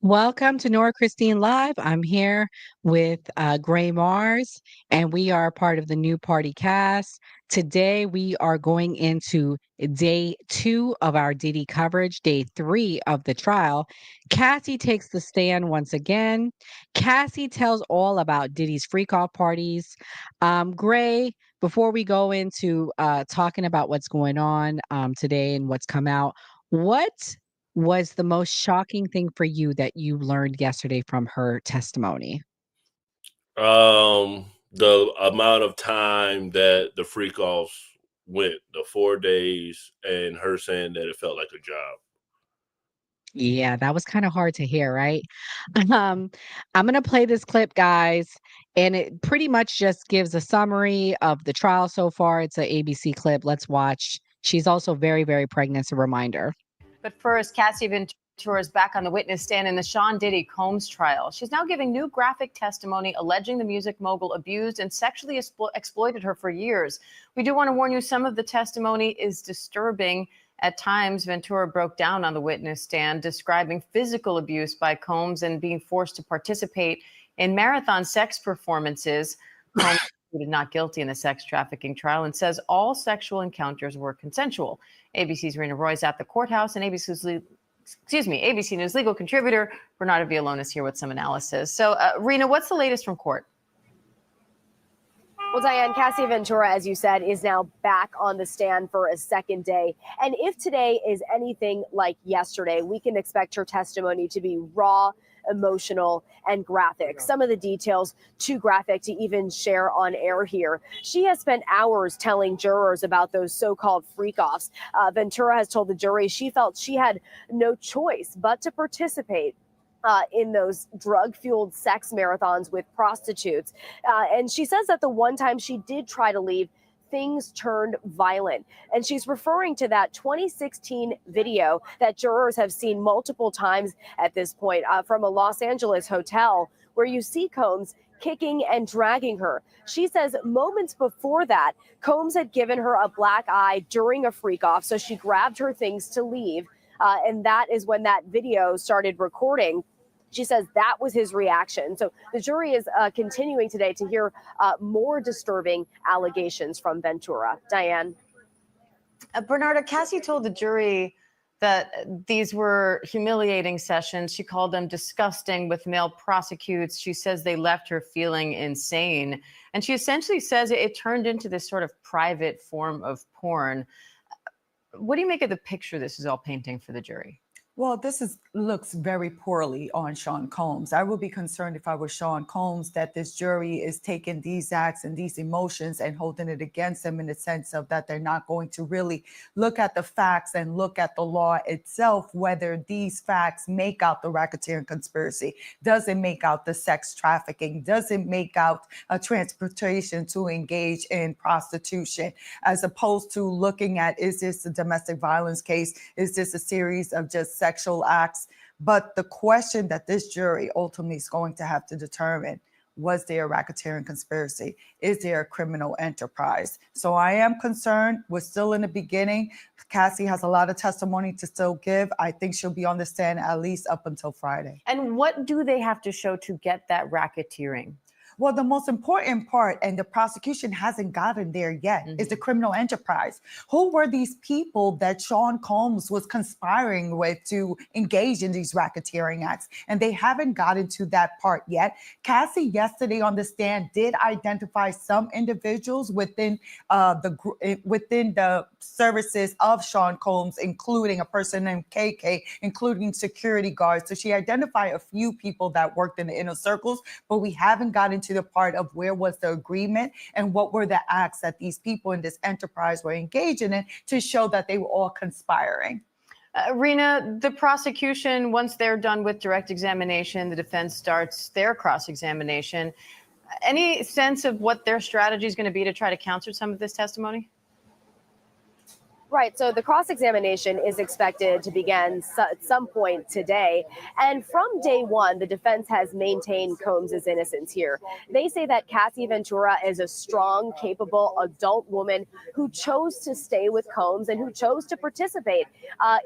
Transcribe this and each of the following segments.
Welcome to Nora Christine Live. I'm here with Gray Mars, and we are part of the new party cast. Today, we are going into day 2 of our Diddy coverage, day 3 of the trial. Cassie takes the stand once again. Cassie tells all about Diddy's freak off parties. Gray, before we go into talking about what's going on today and what's come out, what was the most shocking thing for you that you learned yesterday from her testimony? The amount of time that the freak offs went, the 4 days, and her saying that it felt like a job. Yeah, that was kind of hard to hear, right? Um, I'm going to play this clip, guys, and it pretty much just gives a summary of the trial so far. It's an ABC clip. Let's watch. She's also very, very pregnant, as a reminder. But first, Cassie Ventura is back on the witness stand in the Sean Diddy Combs trial. She's now giving new graphic testimony alleging the music mogul abused and sexually exploited her for years. We do want to warn you, some of the testimony is disturbing. At times, Ventura broke down on the witness stand, describing physical abuse by Combs and being forced to participate in marathon sex performances. Combs pleaded not guilty in the sex trafficking trial and says all sexual encounters were consensual. ABC's Rena Roy is at the courthouse, and ABC News legal contributor Bernardo Villalona is here with some analysis. So, Rena, what's the latest from court? Well, Diane, Cassie Ventura, as you said, is now back on the stand for a second day. And if today is anything like yesterday, we can expect her testimony to be raw, emotional, and graphic. Some of the details too graphic to even share on air here. She has spent hours telling jurors about those so-called freak-offs. Ventura has told the jury she felt she had no choice but to participate in those drug-fueled sex marathons with prostitutes. And she says that the one time she did try to leave, things turned violent. And she's referring to that 2016 video that jurors have seen multiple times at this point from a Los Angeles hotel, where you see Combs kicking and dragging her. She says moments before that, Combs had given her a black eye during a freak-off, so she grabbed her things to leave. And that is when that video started recording. She says that was his reaction. So the jury is continuing today to hear more disturbing allegations from Ventura. Diane. Bernardo, Cassie told the jury that these were humiliating sessions. She called them disgusting with male prosecutes. She says they left her feeling insane. And she essentially says it turned into this sort of private form of porn. What do you make of the picture this is all painting for the jury? Well, looks very poorly on Sean Combs. I would be concerned if I were Sean Combs that this jury is taking these acts and these emotions and holding it against them in the sense of that they're not going to really look at the facts and look at the law itself, whether these facts make out the racketeering conspiracy, does it make out the sex trafficking, does it make out a transportation to engage in prostitution, as opposed to looking at, is this a domestic violence case? Is this a series of just sexual acts? But the question that this jury ultimately is going to have to determine, was there a racketeering conspiracy? Is there a criminal enterprise? So I am concerned. We're still in the beginning. Cassie has a lot of testimony to still give. I think she'll be on the stand at least up until Friday. And what do they have to show to get that racketeering? Well, the most important part, and the prosecution hasn't gotten there yet, is the criminal enterprise. Who were these people that Sean Combs was conspiring with to engage in these racketeering acts? And they haven't gotten to that part yet. Cassie yesterday on the stand did identify some individuals within the services of Sean Combs, including a person named KK, including security guards. So she identified a few people that worked in the inner circles, but we haven't gotten to the part of where was the agreement and what were the acts that these people in this enterprise were engaging in to show that they were all conspiring. Rena, the prosecution, once they're done with direct examination, the defense starts their cross-examination. Any sense of what their strategy is going to be to try to counter some of this testimony? Right. So the cross examination is expected to begin at some point today. And from day one, the defense has maintained Combs' innocence here. They say that Cassie Ventura is a strong, capable adult woman who chose to stay with Combs and who chose to participate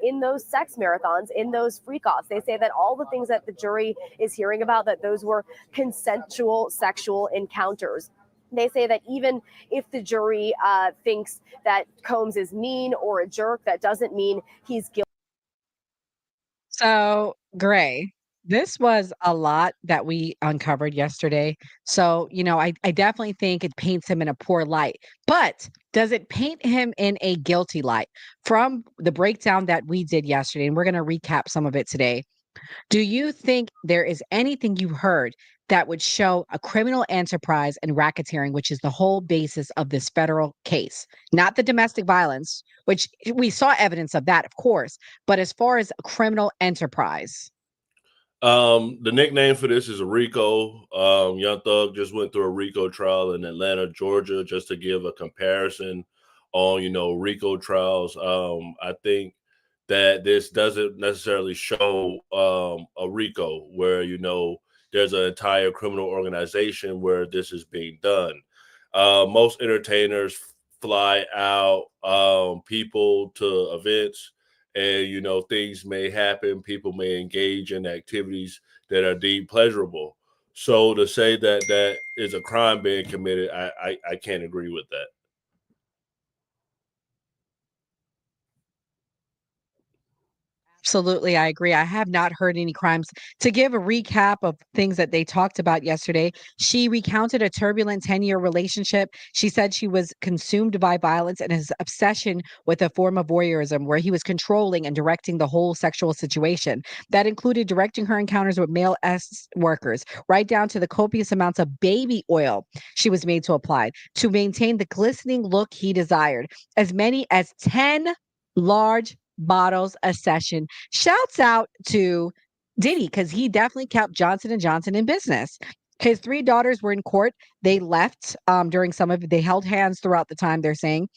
in those sex marathons, in those freak offs. They say that all the things that the jury is hearing about, that those were consensual sexual encounters. They say that even if the jury thinks that Combs is mean or a jerk, that doesn't mean he's guilty. So, Gray, this was a lot that we uncovered yesterday. So, I definitely think it paints him in a poor light. But does it paint him in a guilty light? From the breakdown that we did yesterday, and we're going to recap some of it today. Do you think there is anything you heard that would show a criminal enterprise and racketeering, which is the whole basis of this federal case? Not the domestic violence, which we saw evidence of that, of course, but as far as a criminal enterprise. The nickname for this is a RICO. Young Thug just went through a RICO trial in Atlanta, Georgia, just to give a comparison on, RICO trials. I think that this doesn't necessarily show a RICO where, there's an entire criminal organization where this is being done. Most entertainers fly out people to events, and things may happen, people may engage in activities that are deemed pleasurable. So to say that that is a crime being committed, I can't agree with that. Absolutely, I agree. I have not heard any crimes. To give a recap of things that they talked about yesterday, she recounted a turbulent 10-year relationship. She said she was consumed by violence and his obsession with a form of voyeurism where he was controlling and directing the whole sexual situation. That included directing her encounters with male workers, right down to the copious amounts of baby oil she was made to apply to maintain the glistening look he desired. As many as 10 large bottles a session. Shouts out to Diddy because he definitely kept Johnson and Johnson in business. His three daughters were in court. They left during some of it. They held hands throughout the time. They're saying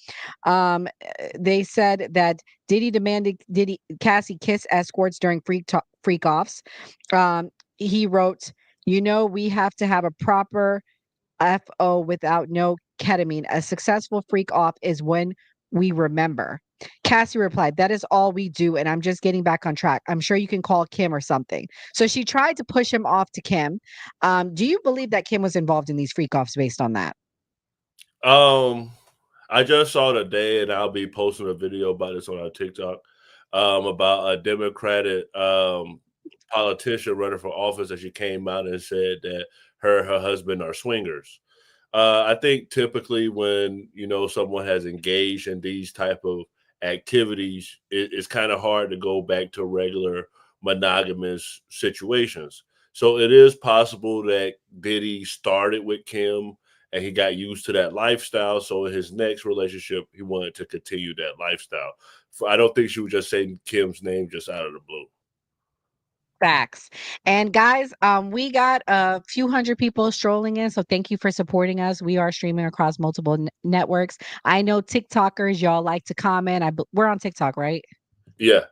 they said that Diddy demanded Cassie kiss escorts during freak offs. He wrote, we have to have a proper FO without no ketamine. A successful freak off is when we remember. Cassie replied, that is all we do, and I'm just getting back on track. I'm sure you can call Kim or something. So she tried to push him off to Kim. Do you believe that Kim was involved in these freak offs based on that? I just saw today, and I'll be posting a video about this on our TikTok, about a Democratic politician running for office, that she came out and said that her and her husband are swingers. I think typically when someone has engaged in these type of activities, it's kind of hard to go back to regular monogamous situations. So it is possible that Diddy started with Kim and he got used to that lifestyle. So in his next relationship, he wanted to continue that lifestyle. I don't think she was just saying Kim's name just out of the blue. Facts. And guys, we got a few hundred people strolling in, so thank you for supporting us. We are streaming across multiple networks. I know TikTokers, y'all like to comment. We're on TikTok, right? Yeah.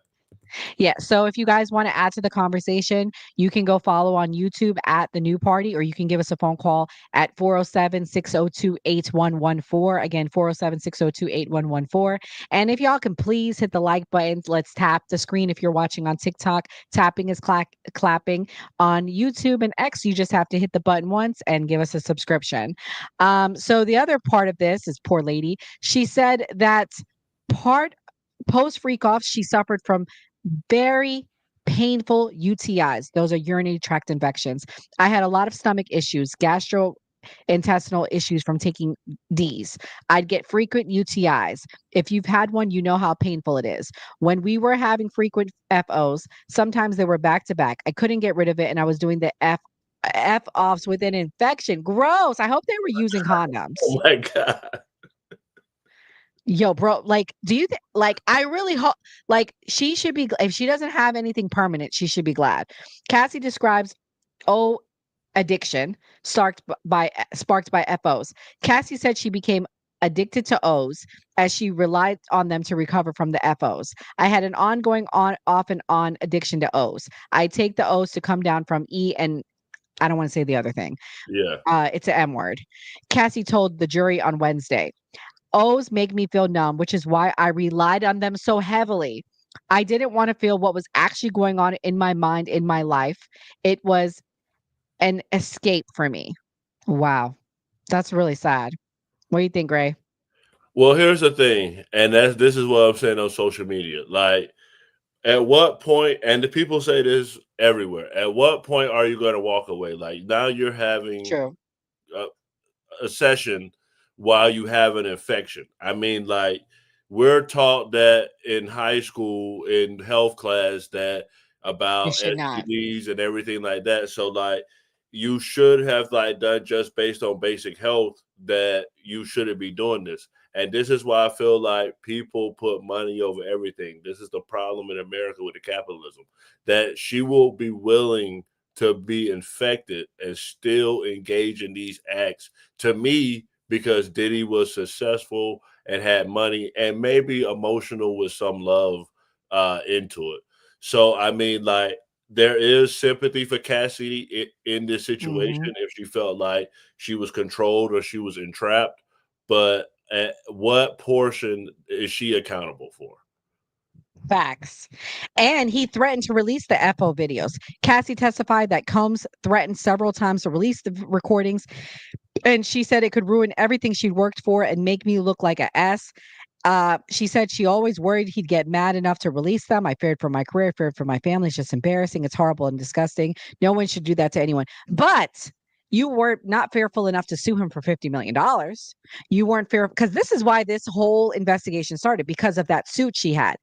Yeah. So if you guys want to add to the conversation, you can go follow on YouTube at The New Party, or you can give us a phone call at 407-602-8114. Again, 407-602-8114. And if y'all can please hit the like buttons, let's tap the screen. If you're watching on TikTok, tapping is clapping. On YouTube and X, you just have to hit the button once and give us a subscription. So the other part of this is poor lady. She said that post freak off, she suffered from very painful UTIs. Those are urinary tract infections. I had a lot of stomach issues, gastrointestinal issues from taking D's. I'd get frequent UTIs. If you've had one, you know how painful it is. When we were having frequent FOs, sometimes they were back to back. I couldn't get rid of it, and I was doing the F offs with an infection. Gross. I hope they were using condoms. Oh my God. Yo, bro, like, do you think, like, I really hope, like, she should be, if she doesn't have anything permanent, she should be glad. Cassie describes, addiction sparked by FOs. Cassie said she became addicted to O's as she relied on them to recover from the FOs. I had an ongoing off and on addiction to O's. I take the O's to come down from E, and I don't want to say the other thing. Yeah. It's an M word. Cassie told the jury on Wednesday. O's make me feel numb, which is why I relied on them so heavily. I didn't want to feel what was actually going on in my mind, in my life. It was an escape for me. Wow. That's really sad. What do you think, Gray? Well, here's the thing, and this is what I'm saying on social media. Like, at what point, and the people say this everywhere, at what point are you going to walk away? Like, now you're having True. a session while you have an infection. I mean, like, we're taught that in high school, in health class, that You about should not. STDs and everything like that. So, like, you should have like done just based on basic health that you shouldn't be doing this. And this is why I feel like people put money over everything. This is the problem in America with the capitalism, that she will be willing to be infected and still engage in these acts, to me, because Diddy was successful and had money and maybe emotional with some love into it. So, I mean, like, there is sympathy for Cassie in this situation Hmm. if she felt like she was controlled or she was entrapped. But at what portion is she accountable for? Facts. And he threatened to release the FO videos. Cassie testified that Combs threatened several times to release the recordings, and she said it could ruin everything she'd worked for and make me look like a S. She said she always worried he'd get mad enough to release them. I feared for my career, feared for my family. It's just embarrassing. It's horrible and disgusting. No one should do that to anyone. But you were not fearful enough to sue him for $50 million. You weren't fearful because this is why this whole investigation started, because of that suit she had.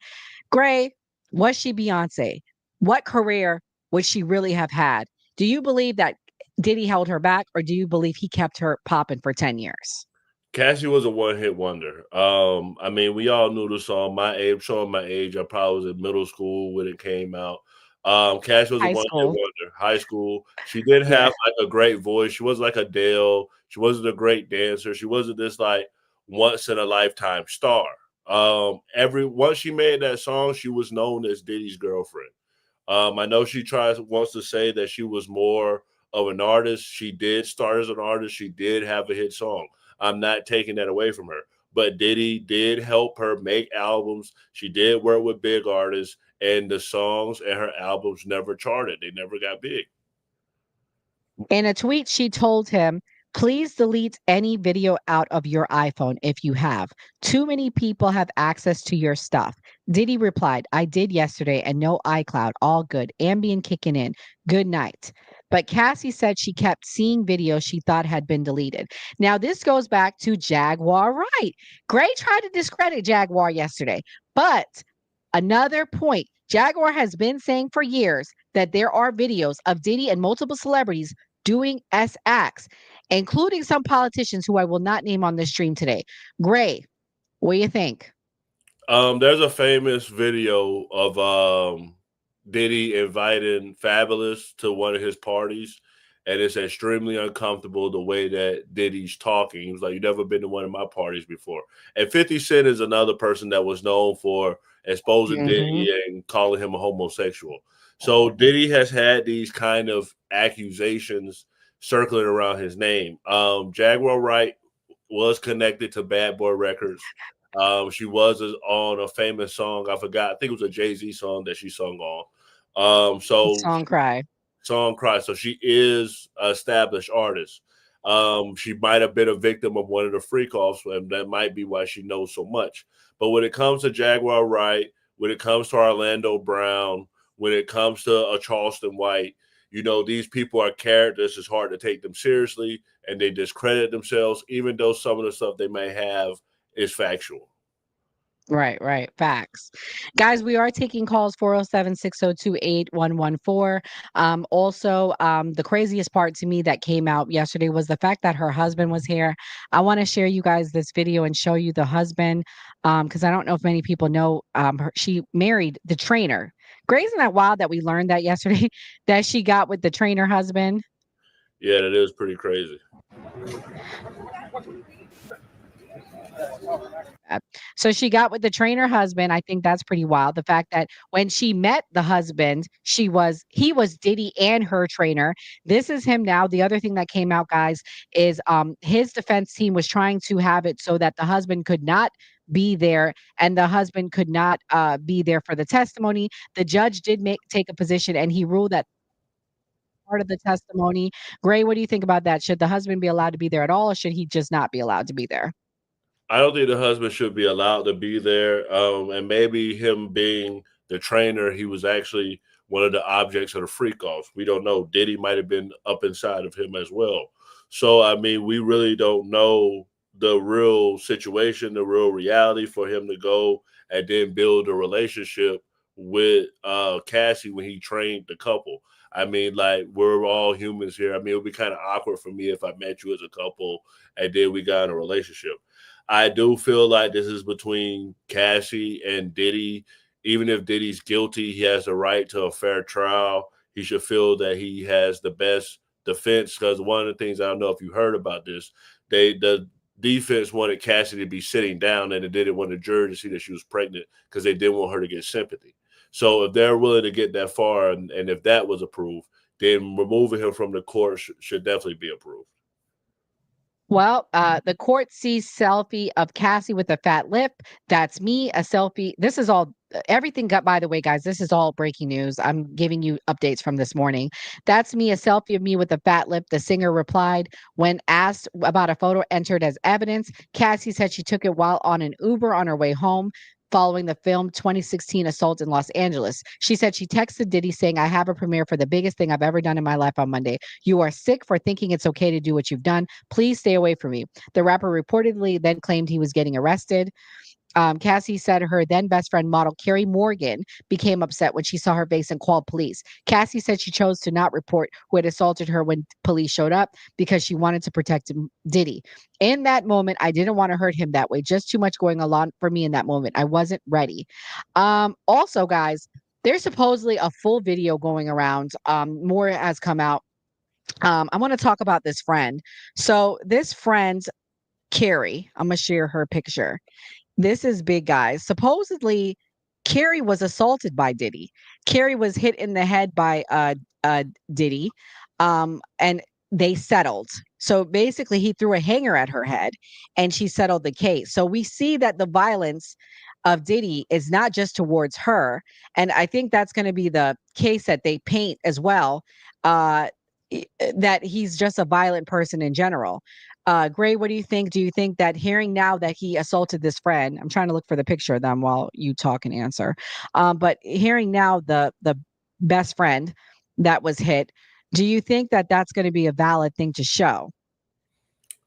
Gray, was she Beyonce? What career would she really have had? Do you believe that Diddy held her back, or do you believe he kept her popping for 10 years? Cassie was a one-hit wonder. I mean, we all knew the song. My age, showing my age, I probably was in middle school when it came out. Cassie was a High one-hit school. wonder. High school, she did Yeah. have like a great voice. She was like Adele. She wasn't a great dancer. She wasn't this like once in a lifetime star. Every once she made that song, she was known as Diddy's girlfriend. I know she wants to say that she was more of an artist. She did start as an artist. She did have a hit song. I'm not taking that away from her. But Diddy did help her make albums. She did work with big artists, and the songs and her albums never charted. They never got big. In a tweet, she told him, please delete any video out of your iPhone if you have. Too many people have access to your stuff. Diddy replied, I did yesterday and no iCloud. All good. Ambien kicking in. Good night. But Cassie said she kept seeing videos she thought had been deleted. Now, this goes back to Jaguar Wright. Gray tried to discredit Jaguar yesterday, but another point, Jaguar has been saying for years that there are videos of Diddy and multiple celebrities doing S acts, including some politicians who I will not name on this stream today. Gray, what do you think? There's a famous video of Diddy inviting Fabulous to one of his parties, and it's extremely uncomfortable the way that Diddy's talking. He was like, "You've never been to one of my parties before." And 50 Cent is another person that was known for exposing Hmm. Diddy and calling him a homosexual. So Diddy has had these kind of accusations circling around his name. Jaguar Wright was connected to Bad Boy Records. She was on a famous song. I forgot. I think it was a Jay-Z song that she sung on. So Song cry. song cry. So she is an established artist. She might have been a victim of one of the freak offs, and that might be why she knows so much. But when it comes to Jaguar Wright, when it comes to Orlando Brown, when it comes to a Charleston White, you know, these people are characters. It's hard to take them seriously, and they discredit themselves, even though some of the stuff they may have is factual. Right. Facts. Guys, we are taking calls 407-602-8114. Also, the craziest part to me that came out yesterday was the fact that her husband was here. I want to share you guys this video and show you the husband, because I don't know if many people know, she married the trainer. Gray, isn't that wild that we learned that yesterday, that she got with the trainer husband? Yeah, that is pretty crazy. So she got with the trainer husband. I think that's pretty wild. The fact that when she met the husband, he was Diddy and her trainer. This is him now. The other thing that came out, guys, is his defense team was trying to have it so that the husband could not be there and the husband could not be there for the testimony. The judge did take a position and he ruled that part of the testimony. Gray, what do you think about that? Should the husband be allowed to be there at all, or should he just not be allowed to be there? I don't think the husband should be allowed to be there. And maybe him being the trainer, he was actually one of the objects of the freak off. We don't know. Diddy might have been up inside of him as well. So, I mean, we really don't know the real situation, the real reality for him to go and then build a relationship with Cassie when he trained the couple. I mean, like, we're all humans here. I mean, it would be kind of awkward for me if I met you as a couple and then we got in a relationship. I do feel like this is between Cassie and Diddy. Even if Diddy's guilty, he has the right to a fair trial. He should feel that he has the best defense. Because one of the things, I don't know if you heard about this, the defense wanted Cassie to be sitting down, and they didn't want the jury to see that she was pregnant because they didn't want her to get sympathy. So if they're willing to get that far, and if that was approved, then removing him from the court should definitely be approved. Well, the court sees selfie of Cassie with a fat lip. That's me. A selfie. This is all everything got, by the way, guys, this is all breaking news. I'm giving you updates from this morning. That's me, a selfie of me with a fat lip. The singer replied when asked about a photo entered as evidence. Cassie said she took it while on an Uber on her way home following the film 2016 assault in Los Angeles. She said she texted Diddy saying, I have a premiere for the biggest thing I've ever done in my life on Monday. You are sick for thinking it's okay to do what you've done. Please stay away from me. The rapper reportedly then claimed he was getting arrested. Cassie said her then best friend model Carrie Morgan became upset when she saw her face and called police. Cassie said she chose to not report who had assaulted her when police showed up because she wanted to protect Diddy. In that moment, I didn't want to hurt him that way. Just too much going on for me in that moment. I wasn't ready. Also, guys, there's supposedly a full video going around. More has come out. I want to talk about this friend. So this friend, Carrie, I'm gonna share her picture. This is big, guys. Supposedly, Carrie was assaulted by Diddy. Carrie was hit in the head by Diddy, and they settled. So basically, he threw a hanger at her head, and she settled the case. So we see that the violence of Diddy is not just towards her, and I think that's going to be the case that they paint as well. Uh, that he's just a violent person in general. Gray, what do you think? Do you think that hearing now that he assaulted this friend, I'm trying to look for the picture of them while you talk and answer. But hearing now the best friend that was hit, do you think that that's going to be a valid thing to show?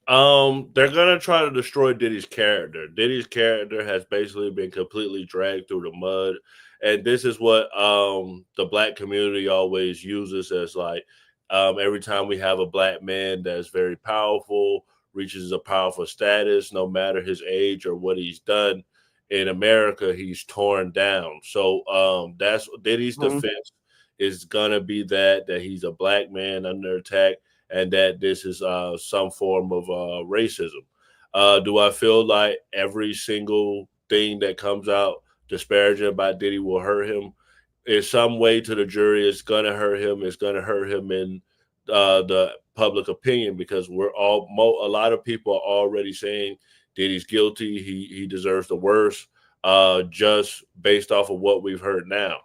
They're gonna try to destroy Diddy's character. Diddy's character has basically been completely dragged through the mud, and this is what the black community always uses as like every time we have a black man that's very powerful, reaches a powerful status, no matter his age or what he's done in America, he's torn down. So that's Diddy's Mhm. defense is gonna be that he's a black man under attack and that this is some form of racism. Do I feel like every single thing that comes out disparaging about Diddy will hurt him? In some way to the jury, it's going to hurt him. It's going to hurt him in the public opinion because a lot of people are already saying Diddy's guilty. He deserves the worst, just based off of what we've heard now.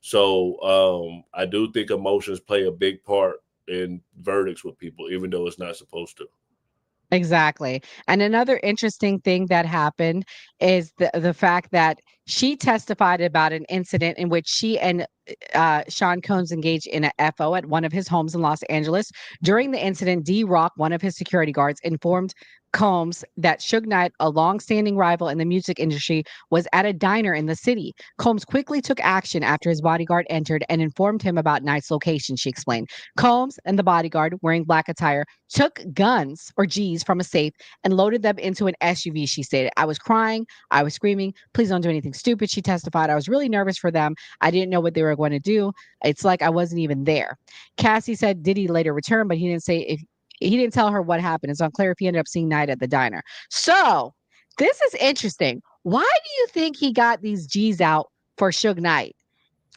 So I do think emotions play a big part in verdicts with people, even though it's not supposed to. Exactly. And another interesting thing that happened is the fact that she testified about an incident in which she and Sean Combs engaged in a FO at one of his homes in Los Angeles. During the incident, D Rock, one of his security guards, informed Combs that Suge Knight, a long-standing rival in the music industry, was at a diner in the city. Combs quickly took action after his bodyguard entered and informed him about Knight's location, she explained. Combs and the bodyguard, wearing black attire, took guns or G's from a safe and loaded them into an SUV, she stated. I was crying. I was screaming. Please don't do anything stupid, she testified. I was really nervous for them. I didn't know what they were going to do. It's like I wasn't even there. Cassie said Diddy later returned, but he didn't tell her what happened. It's unclear if he ended up seeing Knight at the diner. So This is interesting. Why do you think he got these G's out for Suge Knight?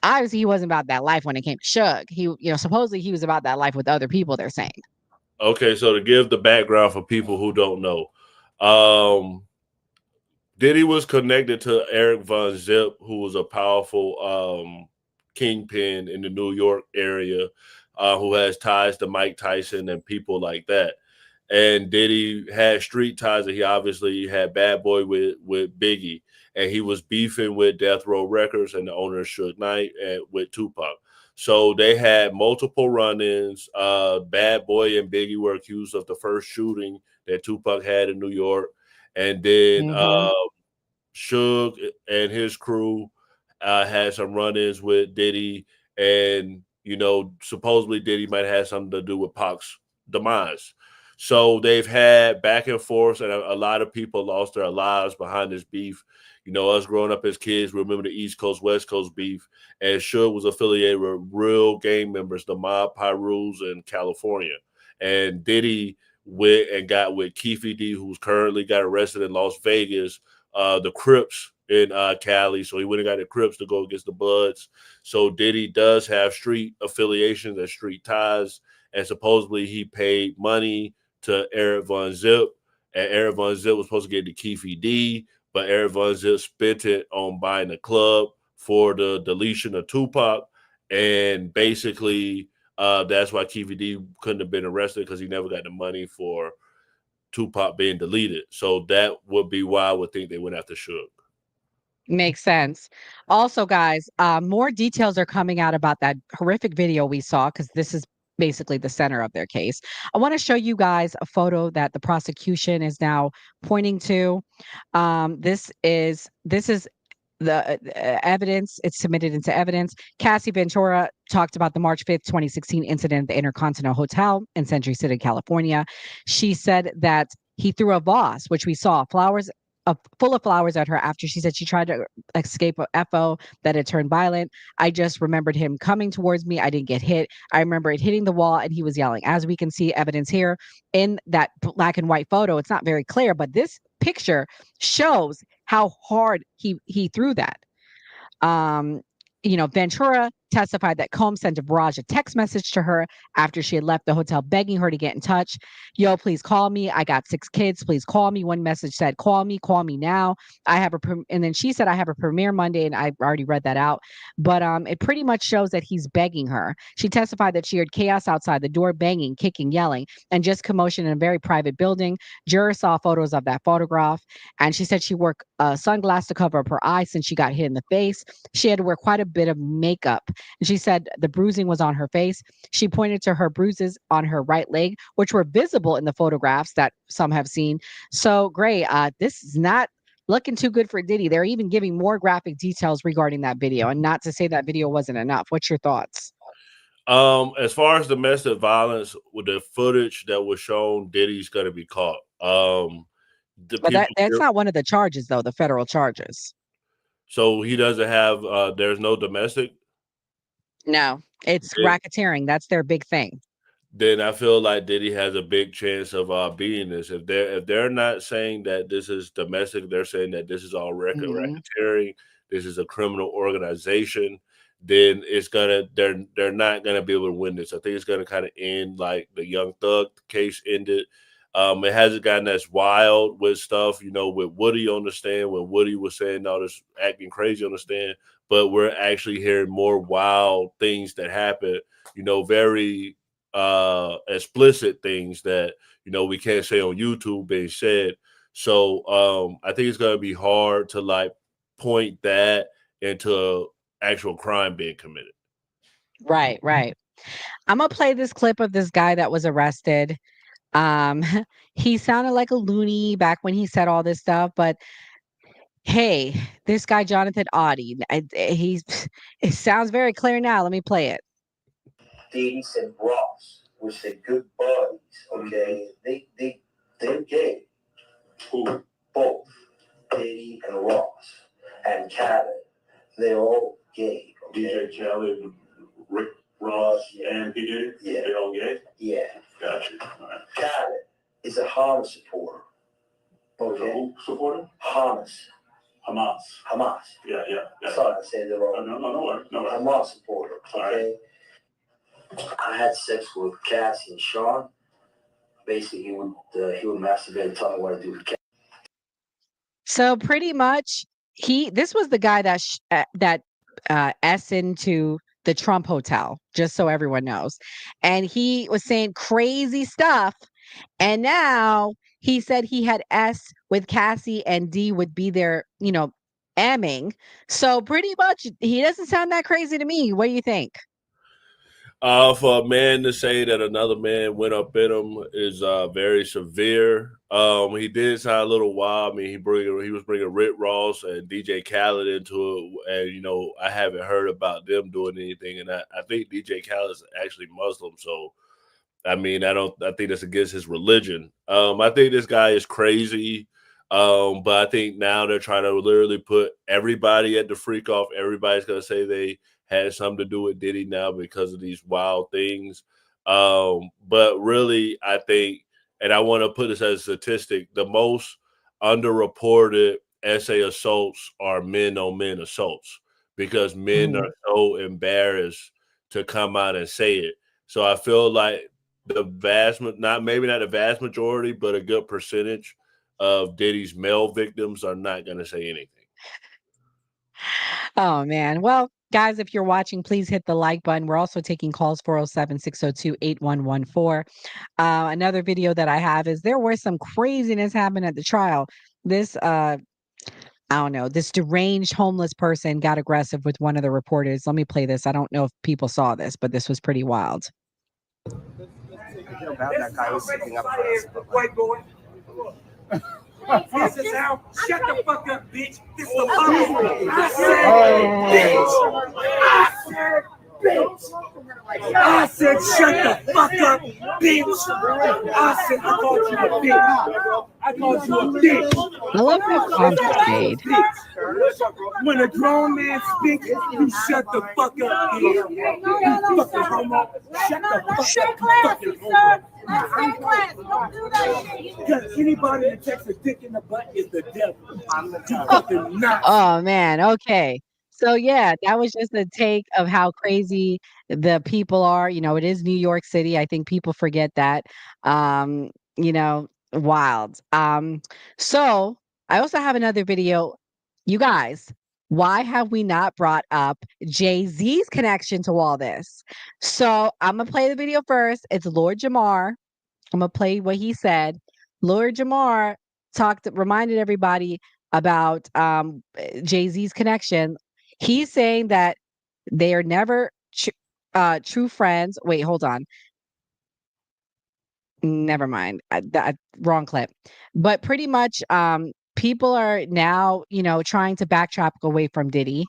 Obviously, he wasn't about that life when it came to Suge. He, supposedly he was about that life with other people, they're saying. Okay, so to give the background for people who don't know, Diddy was connected to Eric Von Zip, who was a powerful kingpin in the New York area, who has ties to Mike Tyson and people like that. And Diddy had street ties, and he obviously had Bad Boy with Biggie, and he was beefing with Death Row Records and the owner of Suge Knight and with Tupac. So they had multiple run-ins. Bad Boy and Biggie were accused of the first shooting that Tupac had in New York, and then Mhm. Suge and his crew had some run-ins with Diddy, and supposedly Diddy might have something to do with Pac's demise. So they've had back and forth, and a lot of people lost their lives behind this beef. Us growing up as kids, we remember the East Coast West Coast beef, and Suge was affiliated with real gang members, the Mob Pyrus in California, and Diddy went and got with Keefe D, who's currently got arrested in Las Vegas, the Crips in Cali. So he went and got the Crips to go against the Bloods. So Diddy does have street affiliations and street ties, and supposedly he paid money to Eric Von Zip, and Eric Von Zip was supposed to get the Keefe D, but Eric Von Zip spent it on buying a club for the deletion of Tupac, and basically that's why Keefe D couldn't have been arrested, because he never got the money for Tupac being deleted. So that would be why I would think they went after Suge. Makes sense. Also, guys, more details are coming out about that horrific video we saw, because this is basically the center of their case. I want to show you guys a photo that the prosecution is now pointing to. This is the evidence. It's submitted into evidence. Cassie Ventura talked about the March 5th, 2016 incident at the Intercontinental Hotel in Century City, California. She said that he threw a vase, which we saw, flowers full of flowers at her, after she said she tried to escape a FO that had turned violent. I just remembered him coming towards me. I didn't get hit. I remember it hitting the wall and he was yelling. As we can see evidence here in that black and white photo, it's not very clear, but this picture shows how hard he threw that. Um, Ventura testified that Combs sent a barrage of text message to her after she had left the hotel, begging her to get in touch. Yo, please call me. I got 6 kids. Please call me. One message said, call me now. And then she said, I have a premiere Monday, and I already read that out. But it pretty much shows that he's begging her. She testified that she heard chaos outside the door, banging, kicking, yelling, and just commotion in a very private building. Jurors saw photos of that photograph, and she said she wore a sunglass to cover up her eyes since she got hit in the face. She had to wear quite a bit of makeup. And she said the bruising was on her face. She pointed to her bruises on her right leg, which were visible in the photographs that some have seen. So, Gray, this is not looking too good for Diddy. They're even giving more graphic details regarding that video. And not to say that video wasn't enough. What's your thoughts? As far as domestic violence, with the footage that was shown, Diddy's going to be caught. The But people that's here, not one of the charges, though, the federal charges. so he doesn't have. There's no domestic. No, it's Then, racketeering. That's their big thing. then I feel like Diddy has a big chance of beating this. If they're not saying that this is domestic, they're saying that this is all Mhm. racketeering. This is a criminal organization. Then they're not gonna be able to win this. I think it's gonna kind of end like the Young Thug case ended. It hasn't gotten as wild with stuff, with Woody on the stand, when Woody was saying all this acting crazy on the stand, but we're actually hearing more wild things that happen, very explicit things that we can't say on YouTube being said. So I think it's gonna be hard to like point that into actual crime being committed. Right, right. I'm gonna play this clip of this guy that was arrested. Um, he sounded like a loony back when he said all this stuff, but hey, this guy Jonathan Audie, he's it sounds very clear now. Let me play it. Davies and Ross, which they're good buddies. Okay, they're gay. Who? Both, Diddy and Ross and Khaled. They're all gay. Okay? DJ Khaled, Rick Ross, and P Diddy. Yeah, they're all gay. Yeah, gotcha. All right. Khaled is a Harlem supporter. Okay. Who supporter? Hamas. Hamas. Hamas. Yeah. Sorry, I said it wrong. No worries. Hamas supporter. All Okay. I had sex with Cassie and Sean. Basically, he would masturbate and tell me what to do with Cassie. So pretty much, this was the guy that S into the Trump Hotel, just so everyone knows, and he was saying crazy stuff. And now he said he had S with Cassie and D would be there, amming. So pretty much, he doesn't sound that crazy to me. What do you think? For a man to say that another man went up in him is very severe. He did sound a little wild. I mean, he was bringing Rick Ross and DJ Khaled into it, and I haven't heard about them doing anything. And I think DJ Khaled is actually Muslim, so I mean, I think that's against his religion. I think this guy is crazy. But I think now they're trying to literally put everybody at the freak off. Everybody's going to say they had something to do with Diddy now because of these wild things. But really, I think, and I want to put this as a statistic, the most underreported SA assaults are men on men assaults because men are so embarrassed to come out and say it. So I feel like maybe not the vast majority, but a good percentage of Diddy's male victims are not going to say anything. Oh, man. Well, guys, if you're watching, please hit the like button. We're also taking calls 407-602-8114. Another video that I have is there was some craziness happening at the trial. This, I don't know, this deranged homeless person got aggressive with one of the reporters. Let me play this. I don't know if people saw this, but this was pretty wild. About that guy was sticking up for us. White boy. This is how. Shut the fuck up, bitch. This is the fuck. I said, bitch. I said, shut the fuck up, bitch. I said, I called you a bitch. I called you a bitch. I love that comment made. When a grown man speaks, you shut the fuck up, bitch. You fucking homo. Shut the fuck up, fucking homo. Because anybody that takes a dick in the butt is the devil. You fucking nuts. Oh, man. Okay. So, yeah, that was just a take of how crazy the people are. It is New York City. I think people forget that. Wild. So I also have another video. You guys, why have we not brought up Jay-Z's connection to all this? So I'm going to play the video first. It's Lord Jamar. I'm going to play what he said. Lord Jamar reminded everybody about Jay-Z's connection. He's saying that they are never true friends. Wait, hold on. Never mind. Wrong clip. But pretty much people are now, trying to backtrack away from Diddy.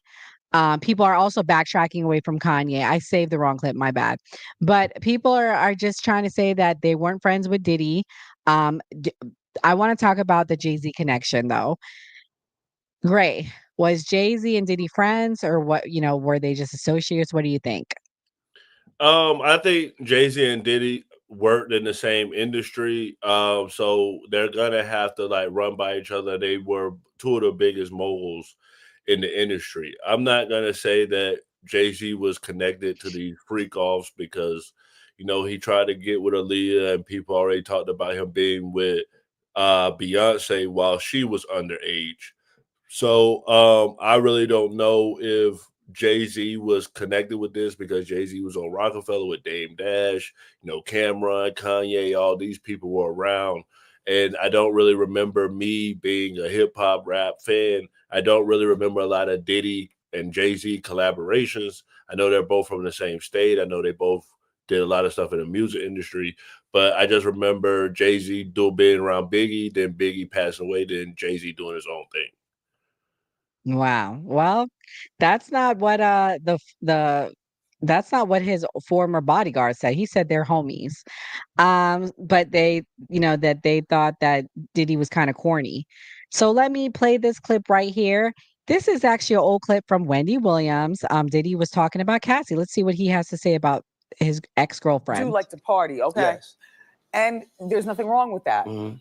People are also backtracking away from Kanye. I saved the wrong clip, my bad. But people are just trying to say that they weren't friends with Diddy. I want to talk about the Jay-Z connection, though. Gray, was Jay-Z and Diddy friends, or what? Were they just associates? What do you think? I think Jay-Z and Diddy worked in the same industry, so they're gonna have to run by each other. They were two of the biggest moguls in the industry. I'm not gonna say that Jay-Z was connected to these freak offs because he tried to get with Aaliyah, and people already talked about him being with Beyonce while she was underage. So I really don't know if Jay-Z was connected with this because Jay-Z was on Rockefeller with Dame Dash, Cameron, Kanye, all these people were around. And I don't really remember me being a hip hop rap fan. I don't really remember a lot of Diddy and Jay-Z collaborations. I know they're both from the same state. I know they both did a lot of stuff in the music industry. But I just remember Jay-Z being around Biggie, then Biggie passing away, then Jay-Z doing his own thing. Wow. Well, that's not what that's not what his former bodyguard said. He said they're homies. But they, that they thought that Diddy was kind of corny. So let me play this clip right here. This is actually an old clip from Wendy Williams. Diddy was talking about Cassie. Let's see what he has to say about his ex-girlfriend. Do like to party, okay? Yes. And there's nothing wrong with that. Mm-hmm.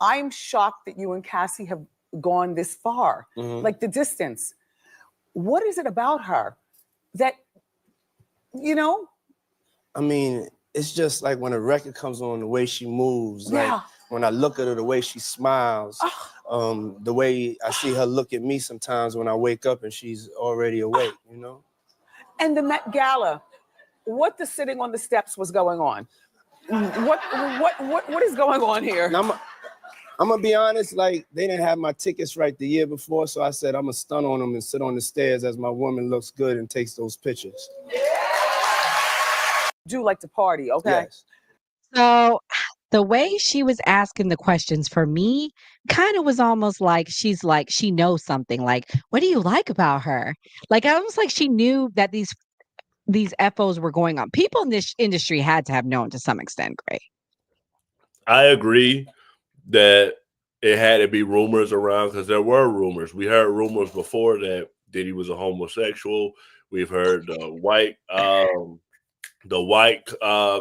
I'm shocked that you and Cassie have gone this far, like the distance. What is it about her that, you know? I mean, it's just like when a record comes on, the way she moves. Yeah. Like when I look at her, the way she smiles. The way I see her look at me sometimes when I wake up and she's already awake, you know? And the Met Gala, what the sitting on the steps was going on? What is going on here? Now, I'm gonna be honest, like they didn't have my tickets right the year before, so I said I'm gonna stun on them and sit on the stairs as my woman looks good and takes those pictures. Do like to party, okay? Yes. So the way she was asking the questions for me kind of was almost like she knows something. Like, what do you like about her? Like, almost like she knew that these FOs were going on. People in this industry had to have known to some extent, Gray. I agree that it had to be rumors around because there were rumors. We heard rumors before that Diddy was a homosexual. We've heard the white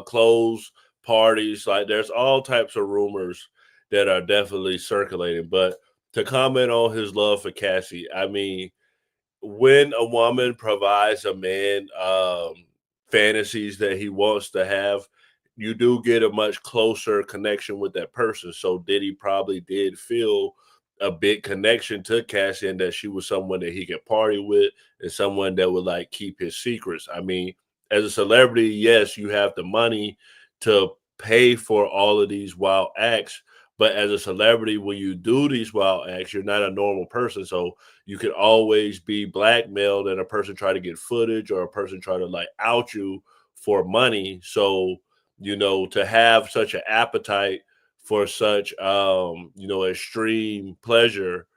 clothes parties. Like there's all types of rumors that are definitely circulating. But to comment on his love for Cassie, I mean, when a woman provides a man fantasies that he wants to have, you do get a much closer connection with that person. So Diddy probably did feel a big connection to Cassie and that she was someone that he could party with and someone that would like keep his secrets. I mean, as a celebrity, yes, you have the money to pay for all of these wild acts. But as a celebrity, when you do these wild acts, you're not a normal person. So you could always be blackmailed and a person try to get footage or a person try to like out you for money. So, you know, to have such an appetite for such, extreme pleasure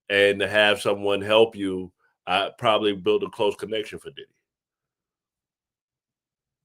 and to have someone help you, I probably built a close connection for Diddy.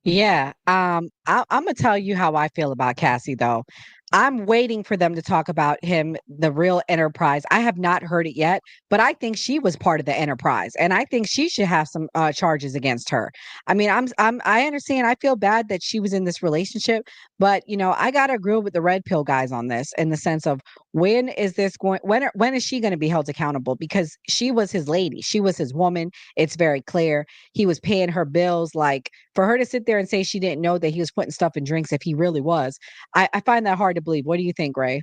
Yeah. I'm gonna tell you how I feel about Cassie though. I'm waiting for them to talk about him, the real enterprise. I have not heard it yet, but I think she was part of the enterprise, and I think she should have some charges against her. I mean, I understand. I feel bad that she was in this relationship, but I gotta agree with the red pill guys on this in the sense of when is this going? When is she going to be held accountable? Because she was his lady, she was his woman. It's very clear he was paying her bills. Like for her to sit there and say she didn't know that he was putting stuff in drinks if he really was, I find that hard to believe. What do you think, Ray?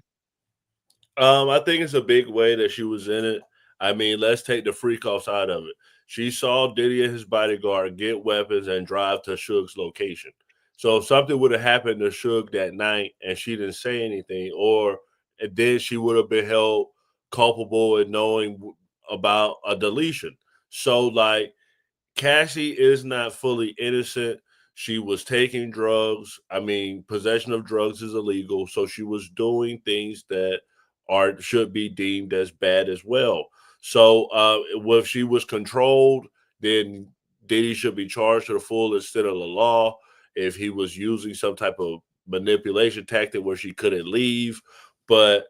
I think it's a big way that she was in it. I mean, let's take the freak offs out of it. She saw Diddy and his bodyguard get weapons and drive to Suge's location. So if something would have happened to Suge that night and she didn't say anything, or then she would have been held culpable in knowing about a deletion. So like Cassie is not fully innocent. She was taking drugs. I mean, possession of drugs is illegal. So she was doing things that should be deemed as bad as well. So if she was controlled, then Diddy should be charged to the full extent of the law. If he was using some type of manipulation tactic where she couldn't leave. But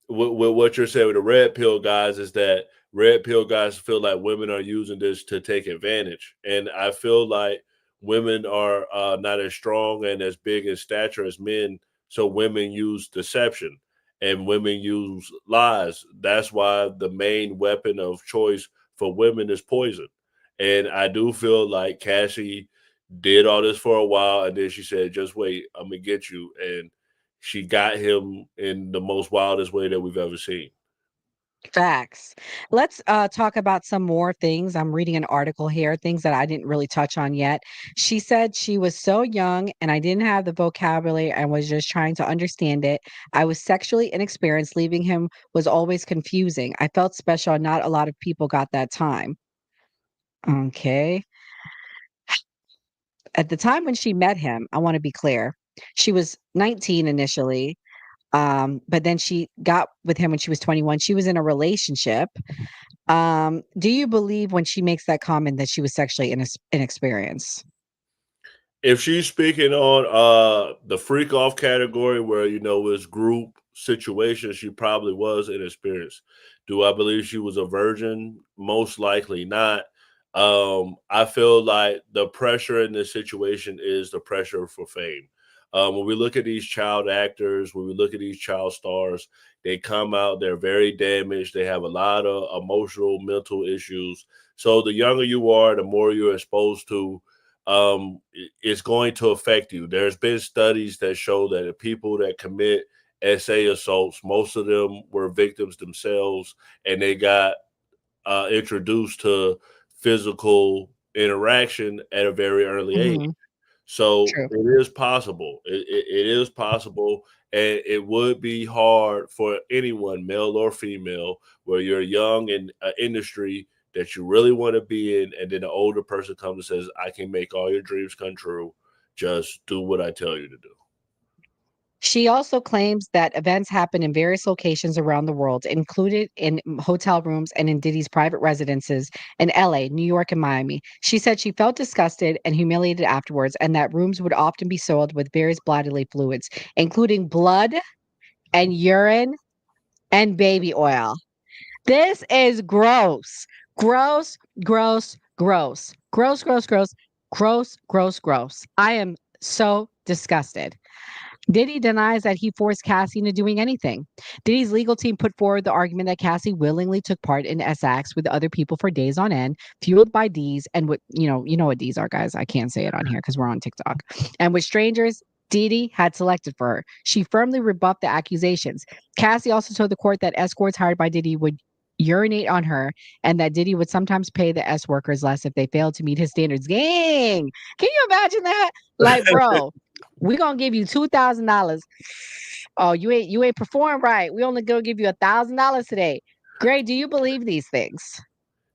with what you're saying with the red pill guys is that red pill guys feel like women are using this to take advantage. And I feel like women are not as strong and as big in stature as men. So women use deception and women use lies. That's why the main weapon of choice for women is poison. And I do feel like Cassie did all this for a while. And then she said, just wait, I'm going to get you. And she got him in the most wildest way that we've ever seen. Facts. Let's talk about some more things. I'm reading an article here, things that I didn't really touch on yet. She said she was so young and I didn't have the vocabulary and was just trying to understand it. I was sexually inexperienced. Leaving him was always confusing. I felt special. Not a lot of people got that time. Okay. At the time when she met him, I want to be clear, she was 19 initially. But then she got with him when she was 21. She was in a relationship. Do you believe when she makes that comment that she was sexually inexperienced? If she's speaking on the freak off category where it's group situations, she probably was inexperienced. Do I believe she was a virgin? Most likely not. I feel like the pressure in this situation is the pressure for fame. When we look at these child actors, when we look at these child stars, they come out, they're very damaged. They have a lot of emotional, mental issues. So the younger you are, the more you're exposed to, it's going to affect you. There's been studies that show that the people that commit SA assaults, most of them were victims themselves, and they got introduced to physical interaction at a very early age. Hmm. So True. it is possible. It is possible, and it would be hard for anyone, male or female, where you're young in an industry that you really want to be in, and then an older person comes and says, "I can make all your dreams come true. Just do what I tell you to do." She also claims that events happen in various locations around the world, included in hotel rooms and in Diddy's private residences in LA, New York, and Miami. She said she felt disgusted and humiliated afterwards, and that rooms would often be soiled with various bodily fluids, including blood and urine and baby oil. This is gross. Gross, gross, gross. Gross, gross, gross, gross, gross, gross. I am so disgusted. Diddy denies that he forced Cassie into doing anything. Diddy's legal team put forward the argument that Cassie willingly took part in S acts with other people for days on end, fueled by D's and what you know what D's are, guys. I can't say it on here because we're on TikTok. And with strangers Diddy had selected for her. She firmly rebuffed the accusations. Cassie also told the court that escorts hired by Diddy would urinate on her and that Diddy would sometimes pay the S workers less if they failed to meet his standards. Gang, can you imagine that? Like, bro, we gonna give you $2,000. Oh, you ain't performed right. We only gonna give you $1,000 today. Gray, do you believe these things?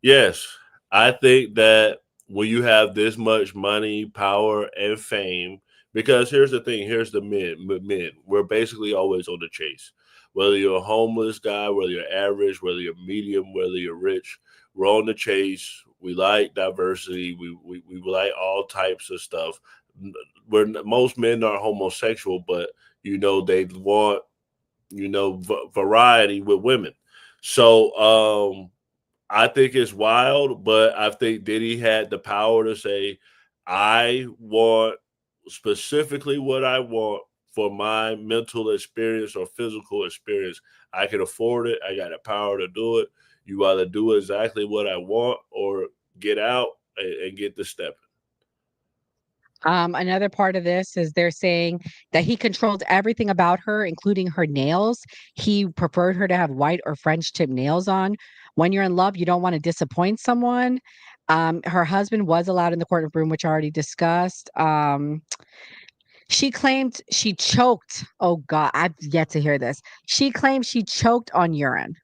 Yes, I think that when you have this much money, power, and fame, because here's the thing, here's the men. We're basically always on the chase. Whether you're a homeless guy, whether you're average, whether you're medium, whether you're rich, we're on the chase. We like diversity. We like all types of stuff. Where most men are homosexual, but they want variety with women. So I think it's wild, but I think Diddy had the power to say, I want specifically what I want for my mental experience or physical experience. I can afford it. I got the power to do it. You either do exactly what I want or get out and get the stepping. Another part of this is they're saying that he controlled everything about her, including her nails. He preferred her to have white or French tip nails on. When you're in love, you don't want to disappoint someone. Her husband was allowed in the courtroom, which I already discussed. She claimed she choked. Oh God, I've yet to hear this. She claimed she choked on urine.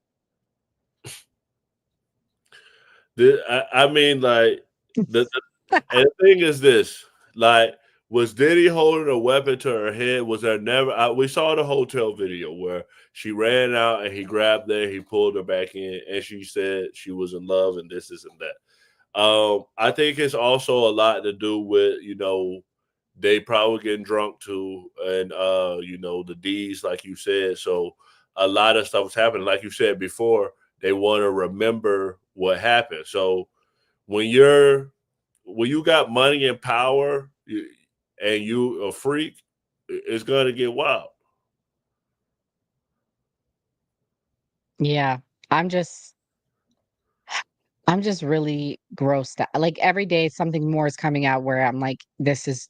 I mean, like and the thing is this, like, was Diddy holding a weapon to her head? Was there never? We saw the hotel video where she ran out and he grabbed her, he pulled her back in, and she said she was in love and this and that. I think it's also a lot to do with they probably getting drunk too, and the D's like you said. So a lot of stuff was happening, like you said before. They want to remember what happened. So when you got money and power and you a freak, it's gonna get wild. Yeah, I'm just I'm just really grossed out. Like every day something more is coming out where I'm like, this is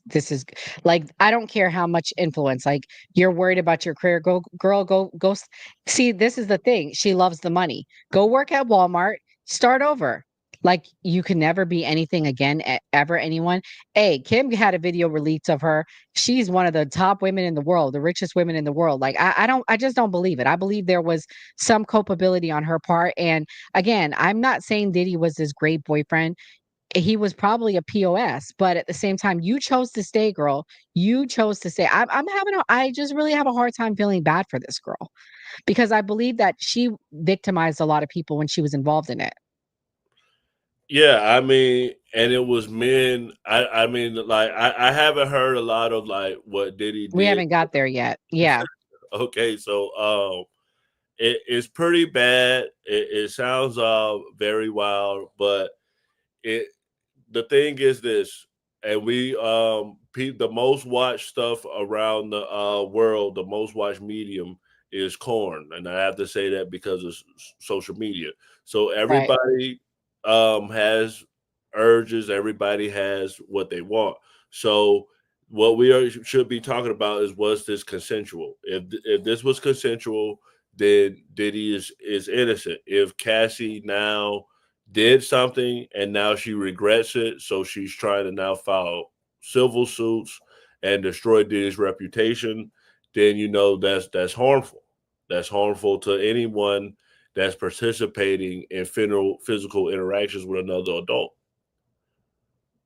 like I don't care how much influence. Like you're worried about your career. Go girl, see, this is the thing. She loves the money. Go work at Walmart, start over. Like you can never be anything again, ever anyone. Hey, Kim had a video released of her. She's one of the top women in the world, the richest women in the world. Like I just don't believe it. I believe there was some culpability on her part. And again, I'm not saying Diddy was this great boyfriend. He was probably a POS, but at the same time, you chose to stay, girl. You chose to stay. I just really have a hard time feeling bad for this girl because I believe that she victimized a lot of people when she was involved in it. Yeah, I mean, and it was men. I mean, like I haven't heard a lot of like what Diddy We did. haven't got there yet. Yeah. Okay, so it's pretty bad. It sounds very wild, but it the thing is this: and we the most watched stuff around the world, the most watched medium is corn, and I have to say that because of social media. So Right. everybody has urges, everybody has what they want. So what should be talking about is, was this consensual? If this was consensual, then Diddy is innocent. If Cassie now did something and now she regrets it, so she's trying to now file civil suits and destroy Diddy's reputation, then that's harmful. That's harmful to anyone that's participating in physical interactions with another adult.